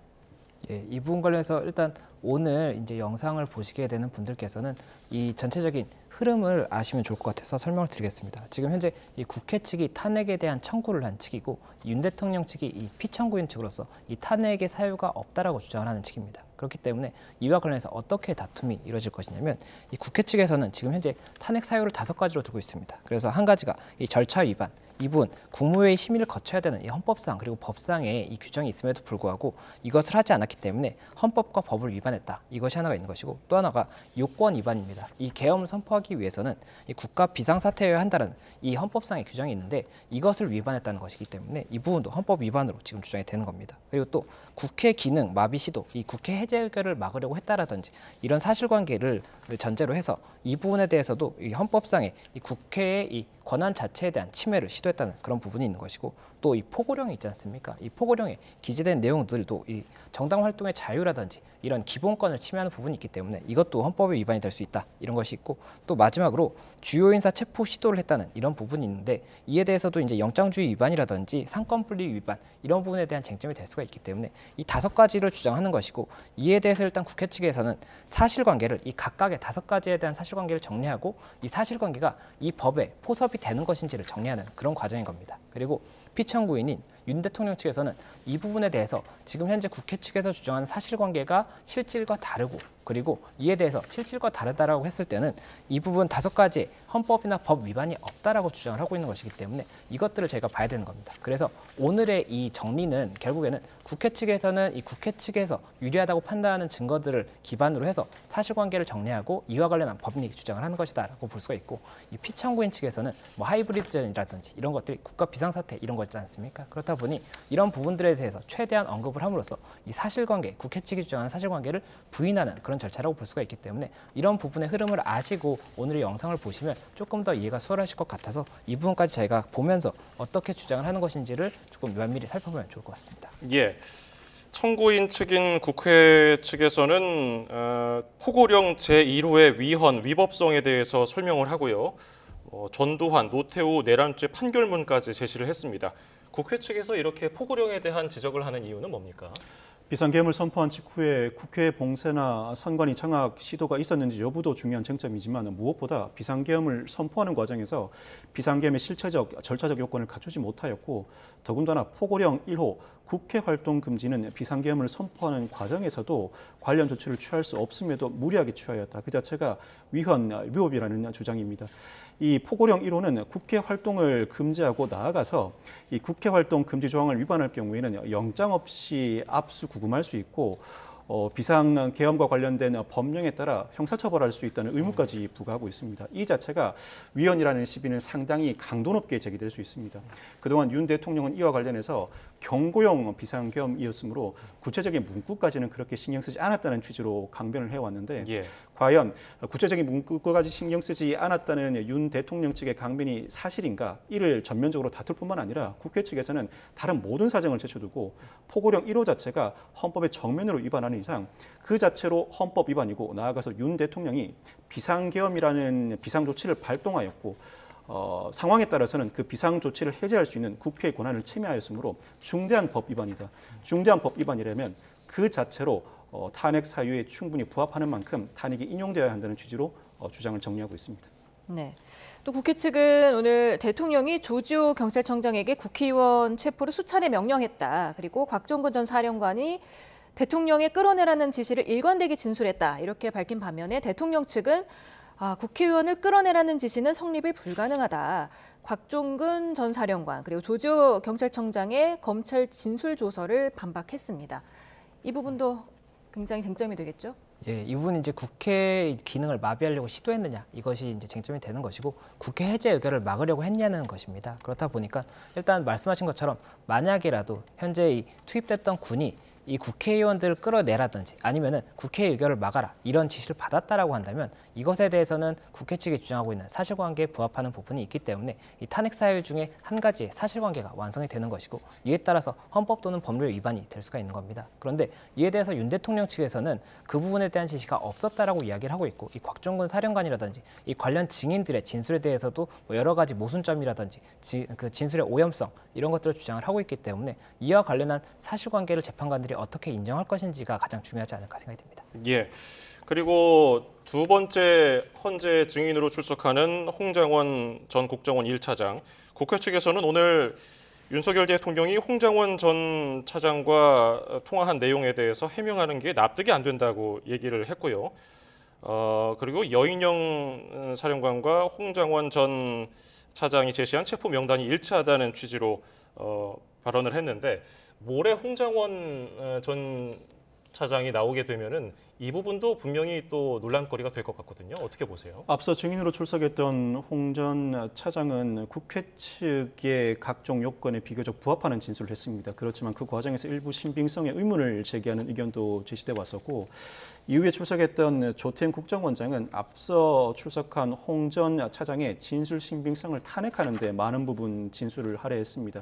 예, 이 부분 관련해서 일단 오늘 이제 영상을 보시게 되는 분들께서는 이 전체적인 흐름을 아시면 좋을 것 같아서 설명을 드리겠습니다. 지금 현재 이 국회 측이 탄핵에 대한 청구를 한 측이고 윤 대통령 측이 이 피청구인 측으로서 이 탄핵의 사유가 없다라고 주장을 하는 측입니다. 그렇기 때문에 이와 관련해서 어떻게 다툼이 이루어질 것이냐면 이 국회 측에서는 지금 현재 탄핵 사유를 5가지로 두고 있습니다. 그래서 한 가지가 이 절차 위반, 이 부분 국무회의 심의를 거쳐야 되는 이 헌법상 그리고 법상에 이 규정이 있음에도 불구하고 이것을 하지 않았기 때문에 헌법과 법을 위반했다. 이것이 하나가 있는 것이고 또 하나가 요건 위반입니다. 이 계엄을 선포하기 위해서는 이 국가 비상사태여야 한다는 이 헌법상의 규정이 있는데 이것을 위반했다는 것이기 때문에 이 부분도 헌법 위반으로 지금 주장이 되는 겁니다. 그리고 또 국회 기능 마비 시도, 이 국회 해제 의결을 막으려고 했다라든지 이런 사실관계를 전제로 해서 이 부분에 대해서도 이 헌법상의 이 국회의 이 권한 자체에 대한 침해를 시도했다는 그런 부분이 있는 것이고 또 이 포고령이 있지 않습니까? 이 포고령에 기재된 내용들도 이 정당 활동의 자유라든지 이런 기본권을 침해하는 부분이 있기 때문에 이것도 헌법의 위반이 될 수 있다. 이런 것이 있고 또 마지막으로 주요 인사 체포 시도를 했다는 이런 부분이 있는데 이에 대해서도 이제 영장주의 위반이라든지 상권분리 위반 이런 부분에 대한 쟁점이 될 수가 있기 때문에 이 5가지를 주장하는 것이고 이에 대해서 일단 국회 측에서는 사실관계를 이 각각의 5가지에 대한 사실관계를 정리하고 이 사실관계가 이 법에 포섭이 되는 것인지를 정리하는 그런 과정인 겁니다. 그리고 피청구인인 윤 대통령 측에서는 이 부분에 대해서 지금 현재 국회 측에서 주장하는 사실관계가 실질과 다르고 그리고 이에 대해서 실질과 다르다라고 했을 때는 이 부분 5가지 헌법이나 법 위반이 없다라고 주장을 하고 있는 것이기 때문에 이것들을 저희가 봐야 되는 겁니다. 그래서 오늘의 이 정리는 결국에는 국회 측에서는 이 국회 측에서 유리하다고 판단하는 증거들을 기반으로 해서 사실관계를 정리하고 이와 관련한 법리 주장을 하는 것이다라고 볼 수가 있고 이 피청구인 측에서는 뭐 하이브리드전이라든지 이런 것들이 국가 비상사태 이런 거 있지 않습니까? 그렇다 보니 이런 부분들에 대해서 최대한 언급을 함으로써 이 사실관계, 국회 측이 주장하는 사실관계를 부인하는 그런 절차라고 볼 수가 있기 때문에 이런 부분의 흐름을 아시고 오늘의 영상을 보시면 조금 더 이해가 수월하실 것 같아서 이 부분까지 저희가 보면서 어떻게 주장을 하는 것인지를 조금 면밀히 살펴보면 좋을 것 같습니다. 예. 청구인 측인 국회 측에서는 포고령 제1호의 위헌, 위법성에 대해서 설명을 하고요. 전두환, 노태우 내란죄 판결문까지 제시를 했습니다. 국회 측에서 이렇게 포고령에 대한 지적을 하는 이유는 뭡니까? 비상계엄을 선포한 직후에 국회 봉쇄나 선관위 장악 시도가 있었는지 여부도 중요한 쟁점이지만 무엇보다 비상계엄을 선포하는 과정에서 비상계엄의 실체적, 절차적 요건을 갖추지 못하였고 더군다나 포고령 1호 국회 활동 금지는 비상계엄을 선포하는 과정에서도 관련 조치를 취할 수 없음에도 무리하게 취하였다. 그 자체가 위헌, 위법이라는 주장입니다. 이 포고령 1호는 국회 활동을 금지하고 나아가서 이 국회 활동 금지 조항을 위반할 경우에는 영장 없이 압수 구금할 수 있고 비상계엄과 관련된 법령에 따라 형사처벌할 수 있다는 의무까지 부과하고 있습니다. 이 자체가 위헌이라는 시비는 상당히 강도 높게 제기될 수 있습니다. 그동안 윤 대통령은 이와 관련해서 경고용 비상계엄이었으므로 구체적인 문구까지는 그렇게 신경 쓰지 않았다는 취지로 강변을 해왔는데 예. 과연 구체적인 문구까지 신경 쓰지 않았다는 윤 대통령 측의 강변이 사실인가? 이를 전면적으로 다툴 뿐만 아니라 국회 측에서는 다른 모든 사정을 제쳐두고 포고령 1호 자체가 헌법의 정면으로 위반하는 이상 그 자체로 헌법 위반이고 나아가서 윤 대통령이 비상계엄이라는 비상조치를 발동하였고 상황에 따라서는 그 비상조치를 해제할 수 있는 국회의 권한을 침해하였으므로 중대한 법 위반이다. 중대한 법 위반이라면 그 자체로 탄핵 사유에 충분히 부합하는 만큼 탄핵이 인용되어야 한다는 취지로 주장을 정리하고 있습니다. 네. 또 국회 측은 오늘 대통령이 조지호 경찰청장에게 국회의원 체포를 수차례 명령했다. 그리고 곽종근 전 사령관이 대통령의 끌어내라는 지시를 일관되게 진술했다. 이렇게 밝힌 반면에 대통령 측은 국회의원을 끌어내라는 지시는 성립이 불가능하다. 곽종근 전 사령관 그리고 조지호 경찰청장의 검찰 진술 조서를 반박했습니다. 이 부분도 굉장히 쟁점이 되겠죠? 예, 이 부분이 이제 국회 기능을 마비하려고 시도했느냐 이것이 이제 쟁점이 되는 것이고 국회 해제 의결을 막으려고 했냐는 것입니다. 그렇다 보니까 일단 말씀하신 것처럼 만약이라도 현재 이 투입됐던 군이 이 국회의원들을 끌어내라든지 아니면은 국회 의결을 막아라 이런 지시를 받았다라고 한다면 이것에 대해서는 국회 측이 주장하고 있는 사실관계에 부합하는 부분이 있기 때문에 이 탄핵 사유 중에 한 가지의 사실관계가 완성이 되는 것이고 이에 따라서 헌법 또는 법률 위반이 될 수가 있는 겁니다. 그런데 이에 대해서 윤 대통령 측에서는 그 부분에 대한 지시가 없었다라고 이야기를 하고 있고 이 곽종근 사령관이라든지 이 관련 증인들의 진술에 대해서도 뭐 여러 가지 모순점이라든지 그 진술의 오염성 이런 것들을 주장을 하고 있기 때문에 이와 관련한 사실관계를 재판관들이 어떻게 인정할 것인지가 가장 중요하지 않을까 생각이 듭니다. 예. 그리고 두 번째 헌재 증인으로 출석하는 홍장원 전 국정원 1차장. 국회 측에서는 오늘 윤석열 대통령이 홍장원 전 차장과 통화한 내용에 대해서 해명하는 게 납득이 안 된다고 얘기를 했고요. 그리고 여인영 사령관과 홍장원 전 차장이 제시한 체포 명단이 일치하다는 취지로 발언을 했는데 모레 홍장원 전 차장이 나오게 되면은 이 부분도 분명히 또 논란거리가 될 것 같거든요. 어떻게 보세요? 앞서 증인으로 출석했던 홍 전 차장은 국회 측의 각종 요건에 비교적 부합하는 진술을 했습니다. 그렇지만 그 과정에서 일부 신빙성에 의문을 제기하는 의견도 제시돼 왔었고 이후에 출석했던 조태임 국정원장은 앞서 출석한 홍 전 차장의 진술 신빙성을 탄핵하는 데 많은 부분 진술을 할애했습니다.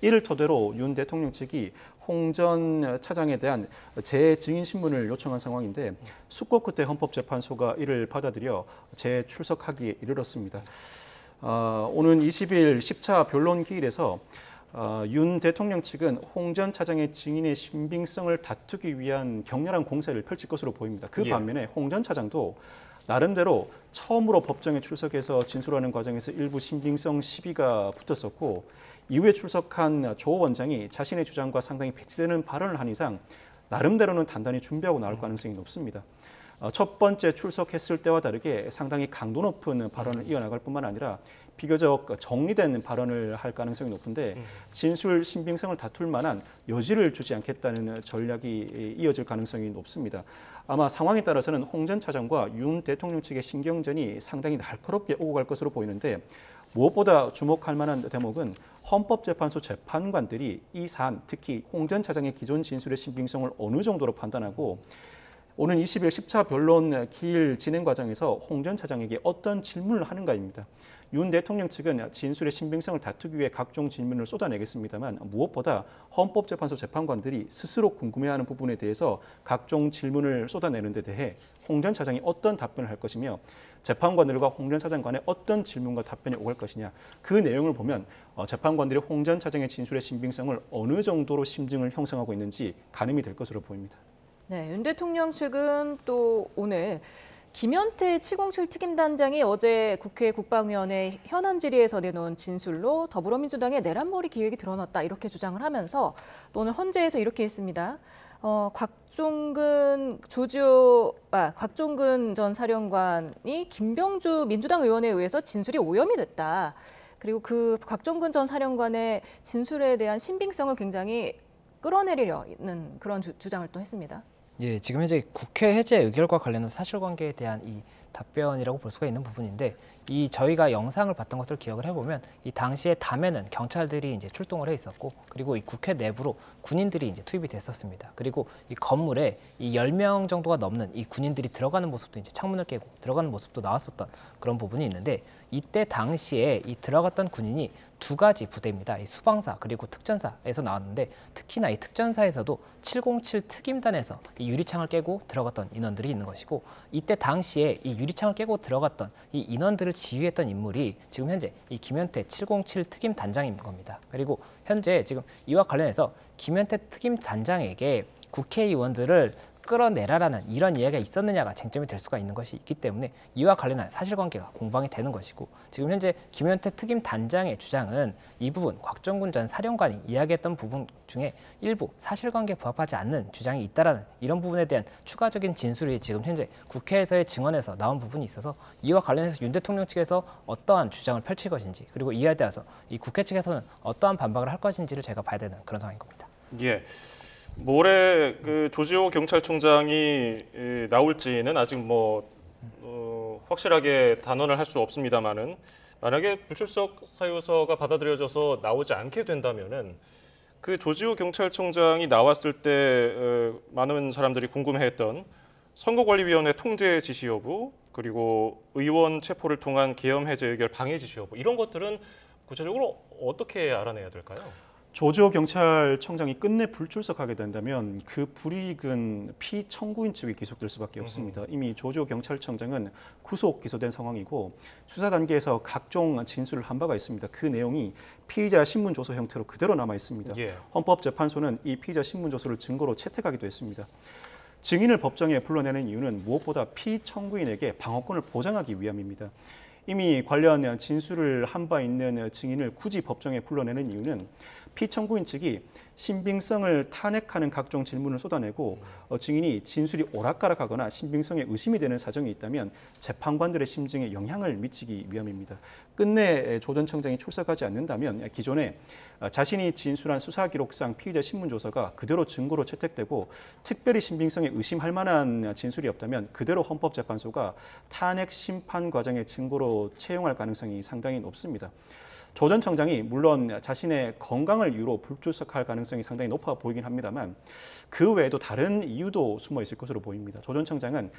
이를 토대로 윤 대통령 측이 홍 전 차장에 대한 재증인 신문을 요청한 상황인데 숙고 끝에 헌법재판소가 이를 받아들여 재출석하기에 이르렀습니다. 오는 20일 10차 변론 기일에서 윤 대통령 측은 홍 전 차장의 증인의 신빙성을 다투기 위한 격렬한 공세를 펼칠 것으로 보입니다. 그 반면에 홍 전 차장도 나름대로 처음으로 법정에 출석해서 진술하는 과정에서 일부 신빙성 시비가 붙었었고 이후에 출석한 조 원장이 자신의 주장과 상당히 배치되는 발언을 한 이상 나름대로는 단단히 준비하고 나올 가능성이 높습니다. 첫 번째 출석했을 때와 다르게 상당히 강도 높은 발언을 이어나갈 뿐만 아니라 비교적 정리된 발언을 할 가능성이 높은데 진술 신빙성을 다툴 만한 여지를 주지 않겠다는 전략이 이어질 가능성이 높습니다. 아마 상황에 따라서는 홍 전 차장과 윤 대통령 측의 신경전이 상당히 날카롭게 오고 갈 것으로 보이는데 무엇보다 주목할 만한 대목은 헌법재판소 재판관들이 이 사안, 특히 홍 전 차장의 기존 진술의 신빙성을 어느 정도로 판단하고 오는 20일 10차 변론 기일 진행 과정에서 홍 전 차장에게 어떤 질문을 하는가입니다. 윤 대통령 측은 진술의 신빙성을 다투기 위해 각종 질문을 쏟아내겠습니다만 무엇보다 헌법재판소 재판관들이 스스로 궁금해하는 부분에 대해서 각종 질문을 쏟아내는 데 대해 홍 전 차장이 어떤 답변을 할 것이며 재판관들과 홍 전 차장 간에 어떤 질문과 답변이 오갈 것이냐 그 내용을 보면 재판관들이 홍 전 차장의 진술의 신빙성을 어느 정도로 심증을 형성하고 있는지 가늠이 될 것으로 보입니다. 네, 윤 대통령 측은 또 오늘 김현태 707 특임단장이 어제 국회 국방위원회 현안 질의에서 내놓은 진술로 더불어민주당의 내란머리 기획이 드러났다 이렇게 주장을 하면서 또 오늘 헌재에서 이렇게 했습니다. 곽종근 전 사령관이 김병주 민주당 의원에 의해서 진술이 오염이 됐다. 그리고 그 곽종근 전 사령관의 진술에 대한 신빙성을 굉장히 끌어내리려는 그런 주장을 또 했습니다. 예, 지금 현재 국회 해제 의결과 관련한 사실관계에 대한 이 답변이라고 볼 수가 있는 부분인데 이 저희가 영상을 봤던 것을 기억을 해보면 이 당시에 담에는 경찰들이 이제 출동을 해 있었고 그리고 이 국회 내부로 군인들이 이제 투입이 됐었습니다. 그리고 이 건물에 이 10명 정도가 넘는 이 군인들이 들어가는 모습도 이제 창문을 깨고 들어가는 모습도 나왔었던 그런 부분이 있는데 이때 당시에 이 들어갔던 군인이 두 가지 부대입니다. 이 수방사 그리고 특전사에서 나왔는데 특히나 이 특전사에서도 707 특임단에서 이 유리창을 깨고 들어갔던 인원들이 있는 것이고 이때 당시에 이 유리창을 깨고 들어갔던 이 인원들을 지휘했던 인물이 지금 현재 이 김현태 707 특임 단장인 겁니다. 그리고 현재 지금 이와 관련해서 김현태 특임 단장에게 국회의원들을 끌어내라라는 이런 이야기가 있었느냐가 쟁점이 될 수가 있는 것이 있기 때문에 이와 관련한 사실관계가 공방이 되는 것이고 지금 현재 김현태 특임 단장의 주장은 이 부분 곽종근 전 사령관이 이야기했던 부분 중에 일부 사실관계에 부합하지 않는 주장이 있다라는 이런 부분에 대한 추가적인 진술이 지금 현재 국회에서의 증언에서 나온 부분이 있어서 이와 관련해서 윤 대통령 측에서 어떠한 주장을 펼칠 것인지 그리고 이에 대해서 이 국회 측에서는 어떠한 반박을 할 것인지를 제가 봐야 되는 그런 상황인 겁니다. 예. 모레 그 조지호 경찰청장이 나올지는 아직 확실하게 단언을 할 수 없습니다만은 만약에 불출석 사유서가 받아들여져서 나오지 않게 된다면은 그 조지호 경찰청장이 나왔을 때 많은 사람들이 궁금해했던 선거관리위원회 통제 지시 여부, 그리고 의원 체포를 통한 계엄 해제 의결 방해 지시 여부, 이런 것들은 구체적으로 어떻게 알아내야 될까요? 조지호 경찰청장이 끝내 불출석하게 된다면 그 불이익은 피청구인 측에 기속될 수밖에 없습니다. 이미 조지호 경찰청장은 구속 기소된 상황이고 수사 단계에서 각종 진술을 한 바가 있습니다. 그 내용이 피의자 신문 조서 형태로 그대로 남아 있습니다. 예. 헌법재판소는 이 피의자 신문 조서를 증거로 채택하기도 했습니다. 증인을 법정에 불러내는 이유는 무엇보다 피청구인에게 방어권을 보장하기 위함입니다. 이미 관련 진술을 한 바 있는 증인을 굳이 법정에 불러내는 이유는 피청구인 측이 신빙성을 탄핵하는 각종 질문을 쏟아내고 증인이 진술이 오락가락하거나 신빙성에 의심이 되는 사정이 있다면 재판관들의 심증에 영향을 미치기 위함입니다. 끝내 조 전 청장이 출석하지 않는다면 기존에 자신이 진술한 수사기록상 피의자 신문조서가 그대로 증거로 채택되고 특별히 신빙성에 의심할 만한 진술이 없다면 그대로 헌법재판소가 탄핵 심판 과정의 증거로 채용할 가능성이 상당히 높습니다. 조 전 청장이 물론 자신의 건강을 이유로 불출석할 가능성이 상당히 높아 보이긴 합니다만 그 외에도 다른 이유도 숨어 있을 것으로 보입니다. 조 전 청장은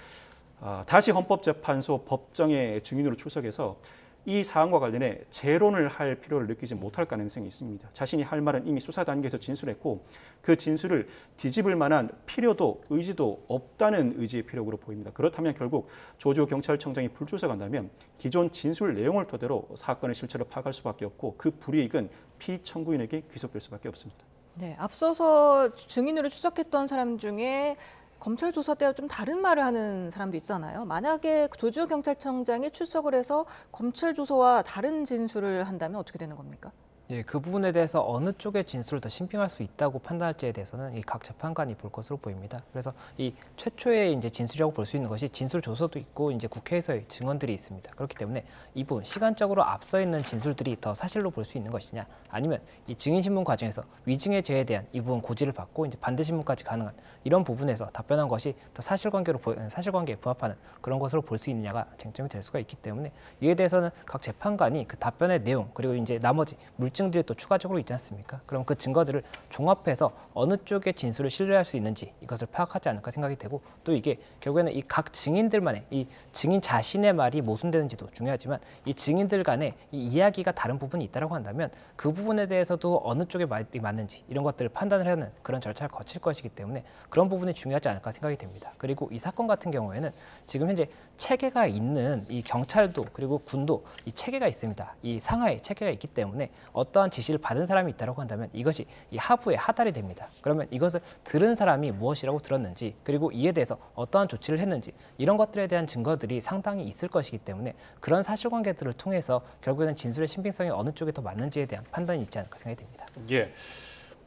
다시 헌법재판소 법정의 증인으로 출석해서 이 사안과 관련해 재론을 할 필요를 느끼지 못할 가능성이 있습니다. 자신이 할 말은 이미 수사 단계에서 진술했고 그 진술을 뒤집을 만한 필요도 의지도 없다는 의지의 피력으로 보입니다. 그렇다면 결국 조지호 경찰청장이 불출석한다면 기존 진술 내용을 토대로 사건의 실체를 파악할 수밖에 없고 그 불이익은 피청구인에게 귀속될 수밖에 없습니다. 네, 앞서서 증인으로 출석했던 사람 중에 검찰 조사 때와 좀 다른 말을 하는 사람도 있잖아요. 만약에 조지호 경찰청장이 출석을 해서 검찰 조사와 다른 진술을 한다면 어떻게 되는 겁니까? 예, 그 부분에 대해서 어느 쪽의 진술을 더 신빙할 수 있다고 판단할지에 대해서는 이 각 재판관이 볼 것으로 보입니다. 그래서 이 최초의 이제 진술이라고 볼 수 있는 것이 진술 조서도 있고 이제 국회에서의 증언들이 있습니다. 그렇기 때문에 이 부분 시간적으로 앞서 있는 진술들이 더 사실로 볼 수 있는 것이냐, 아니면 이 증인 신문 과정에서 위증의 죄에 대한 이 부분 고지를 받고 이제 반대 신문까지 가능한 이런 부분에서 답변한 것이 더 사실관계에 부합하는 그런 것으로 볼 수 있느냐가 쟁점이 될 수가 있기 때문에 이에 대해서는 각 재판관이 그 답변의 내용 그리고 이제 나머지 물증들이 또 추가적으로 있지 않습니까? 그럼 그 증거들을 종합해서 어느 쪽의 진술을 신뢰할 수 있는지 이것을 파악하지 않을까 생각이 되고, 또 이게 결국에는 이 각 증인들만의 이 증인 자신의 말이 모순되는지도 중요하지만 이 증인들 간에 이 이야기가 다른 부분이 있다고 한다면 그 부분에 대해서도 어느 쪽의 말이 맞는지 이런 것들을 판단을 하는 그런 절차를 거칠 것이기 때문에 그런 부분이 중요하지 않을까 생각이 됩니다. 그리고 이 사건 같은 경우에는 지금 현재 체계가 있는 이 경찰도 그리고 군도 이 체계가 있습니다. 이 상하에 체계가 있기 때문에 어떠한 지시를 받은 사람이 있다고 한다면 이것이 이 하부에 하달이 됩니다. 그러면 이것을 들은 사람이 무엇이라고 들었는지 그리고 이에 대해서 어떠한 조치를 했는지 이런 것들에 대한 증거들이 상당히 있을 것이기 때문에 그런 사실관계들을 통해서 결국에는 진술의 신빙성이 어느 쪽에 더 맞는지에 대한 판단이 있지 않을까 생각이 됩니다. 예.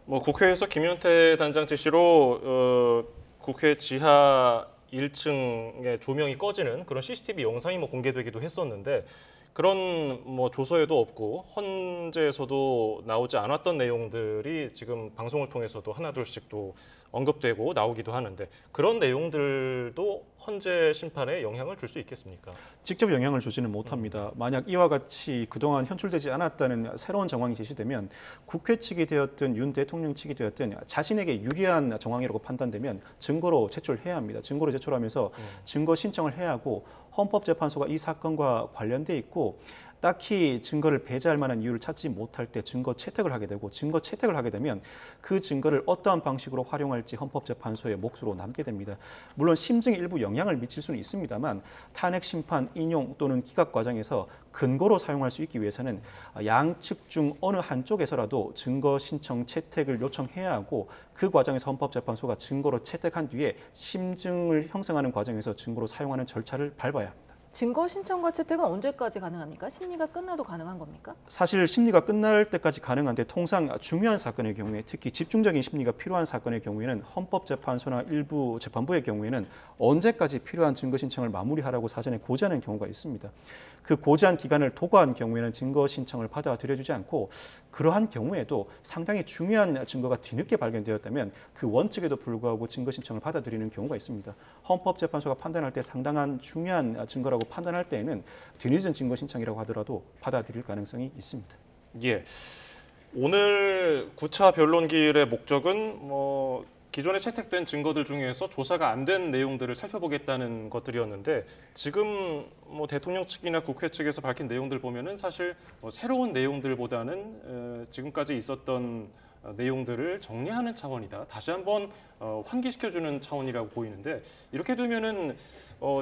뭐 국회에서 김용태 단장 지시로 국회 지하 1층의 조명이 꺼지는 그런 CCTV 영상이 뭐 공개되기도 했었는데 그런 뭐 조서에도 없고 헌재에서도 나오지 않았던 내용들이 지금 방송을 통해서도 하나둘씩 또 언급되고 나오기도 하는데 그런 내용들도 헌재 심판에 영향을 줄 수 있겠습니까? 직접 영향을 주지는 못합니다. 만약 이와 같이 그동안 현출되지 않았다는 새로운 정황이 제시되면 국회 측이 되었든 윤 대통령 측이 되었든 자신에게 유리한 정황이라고 판단되면 증거로 제출해야 합니다. 증거로 제출하면서 증거 신청을 해야 하고 헌법재판소가 이 사건과 관련돼 있고 딱히 증거를 배제할 만한 이유를 찾지 못할 때 증거 채택을 하게 되고 증거 채택을 하게 되면 그 증거를 어떠한 방식으로 활용할지 헌법재판소의 몫으로 남게 됩니다. 물론 심증에 일부 영향을 미칠 수는 있습니다만 탄핵 심판 인용 또는 기각 과정에서 근거로 사용할 수 있기 위해서는 양측 중 어느 한쪽에서라도 증거 신청 채택을 요청해야 하고 그 과정에서 헌법재판소가 증거로 채택한 뒤에 심증을 형성하는 과정에서 증거로 사용하는 절차를 밟아야 합니다. 증거 신청과 채택은 언제까지 가능합니까? 심리가 끝나도 가능한 겁니까? 사실 심리가 끝날 때까지 가능한데 통상 중요한 사건의 경우에 특히 집중적인 심리가 필요한 사건의 경우에는 헌법재판소나 일부 재판부의 경우에는 언제까지 필요한 증거 신청을 마무리하라고 사전에 고지하는 경우가 있습니다. 그 고지한 기간을 도과한 경우에는 증거 신청을 받아들여주지 않고 그러한 경우에도 상당히 중요한 증거가 뒤늦게 발견되었다면 그 원칙에도 불구하고 증거 신청을 받아들이는 경우가 있습니다. 헌법재판소가 판단할 때 상당한 중요한 증거라고 판단할 때에는 뒤늦은 증거 신청이라고 하더라도 받아들일 가능성이 있습니다. 예. 오늘 9차 변론기일의 목적은 기존에 채택된 증거들 중에서 조사가 안 된 내용들을 살펴보겠다는 것들이었는데 지금 대통령 측이나 국회 측에서 밝힌 내용들 보면은 사실 새로운 내용들보다는 지금까지 있었던 내용들을 정리하는 차원이다. 다시 한번 환기시켜주는 차원이라고 보이는데 이렇게 되면은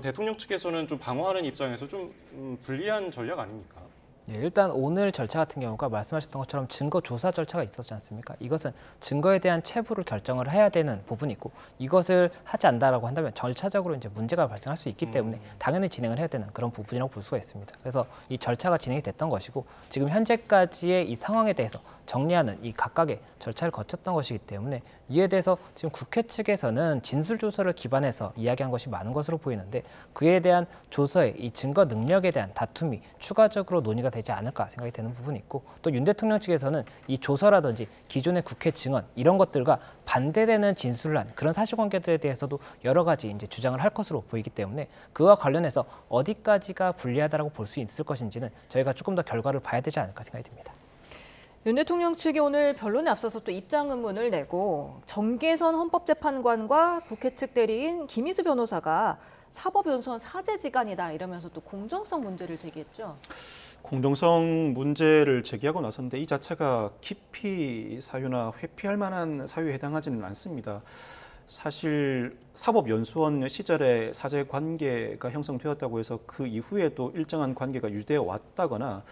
대통령 측에서는 좀 방어하는 입장에서 좀 불리한 전략 아닙니까? 예, 일단 오늘 절차 같은 경우가 말씀하셨던 것처럼 증거 조사 절차가 있었지 않습니까? 이것은 증거에 대한 체부를 결정을 해야 되는 부분이고 이것을 하지 않는다라고 한다면 절차적으로 이제 문제가 발생할 수 있기 때문에 당연히 진행을 해야 되는 그런 부분이라고 볼 수가 있습니다. 그래서 이 절차가 진행이 됐던 것이고 지금 현재까지의 이 상황에 대해서 정리하는 이 각각의 절차를 거쳤던 것이기 때문에 이에 대해서 지금 국회 측에서는 진술 조서를 기반해서 이야기한 것이 많은 것으로 보이는데 그에 대한 조서의 이 증거 능력에 대한 다툼이 추가적으로 논의가 되지 않을까 생각이 되는 부분이 있고 또 윤 대통령 측에서는 이 조서라든지 기존의 국회 증언 이런 것들과 반대되는 진술을 한 그런 사실관계들에 대해서도 여러 가지 이제 주장을 할 것으로 보이기 때문에 그와 관련해서 어디까지가 불리하다라고 볼 수 있을 것인지는 저희가 조금 더 결과를 봐야 되지 않을까 생각이 듭니다. 윤 대통령 측이 오늘 변론에 앞서서 또 입장 의문을 내고 정계선 헌법재판관과 국회 측 대리인 김희수 변호사가 사법연수원 사제지간이다 이러면서 또 공정성 문제를 제기했죠. 공정성 문제를 제기하고 나섰는데 이 자체가 깊이 사유나 회피할 만한 사유에 해당하지는 않습니다. 사실 사법연수원 시절에 사제 관계가 형성되었다고 해서 그 이후에도 일정한 관계가 유지되어 왔다거나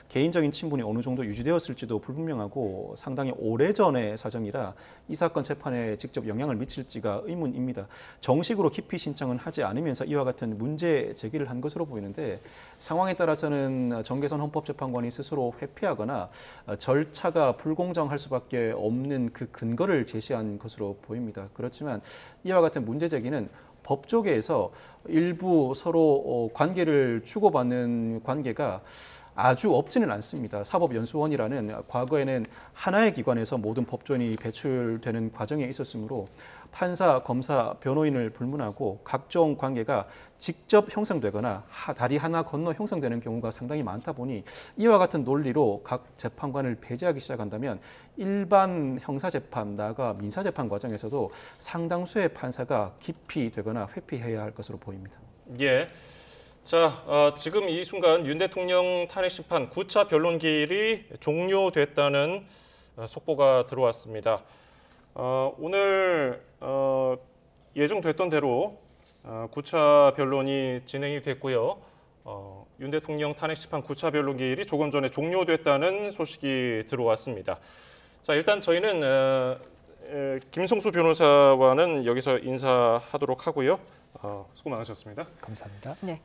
개인적인 친분이 어느 정도 유지되었을지도 불분명하고 상당히 오래전의 사정이라 이 사건 재판에 직접 영향을 미칠지가 의문입니다. 정식으로 기피 신청은 하지 않으면서 이와 같은 문제 제기를 한 것으로 보이는데 상황에 따라서는 정계선 헌법재판관이 스스로 회피하거나 절차가 불공정할 수밖에 없는 그 근거를 제시한 것으로 보입니다. 그렇지만 이와 같은 문제 제기는 법조계에서 일부 서로 관계를 주고받는 관계가 아주 없지는 않습니다. 사법연수원이라는 과거에는 하나의 기관에서 모든 법조인이 배출되는 과정에 있었으므로 판사, 검사, 변호인을 불문하고 각종 관계가 직접 형성되거나 다리 하나 건너 형성되는 경우가 상당히 많다 보니 이와 같은 논리로 각 재판관을 배제하기 시작한다면 일반 형사재판, 나아가 민사재판 과정에서도 상당수의 판사가 기피되거나 회피해야 할 것으로 보입니다. 예. 자, 지금 이 순간 윤 대통령 탄핵 심판 9차 변론기일이 종료됐다는 속보가 들어왔습니다. 오늘 예정됐던 대로 9차 변론이 진행이 됐고요. 윤 대통령 탄핵 심판 9차 변론기일이 조금 전에 종료됐다는 소식이 들어왔습니다. 자, 일단 저희는 김성수 변호사와는 여기서 인사하도록 하고요. 수고 많으셨습니다. 감사합니다. 네.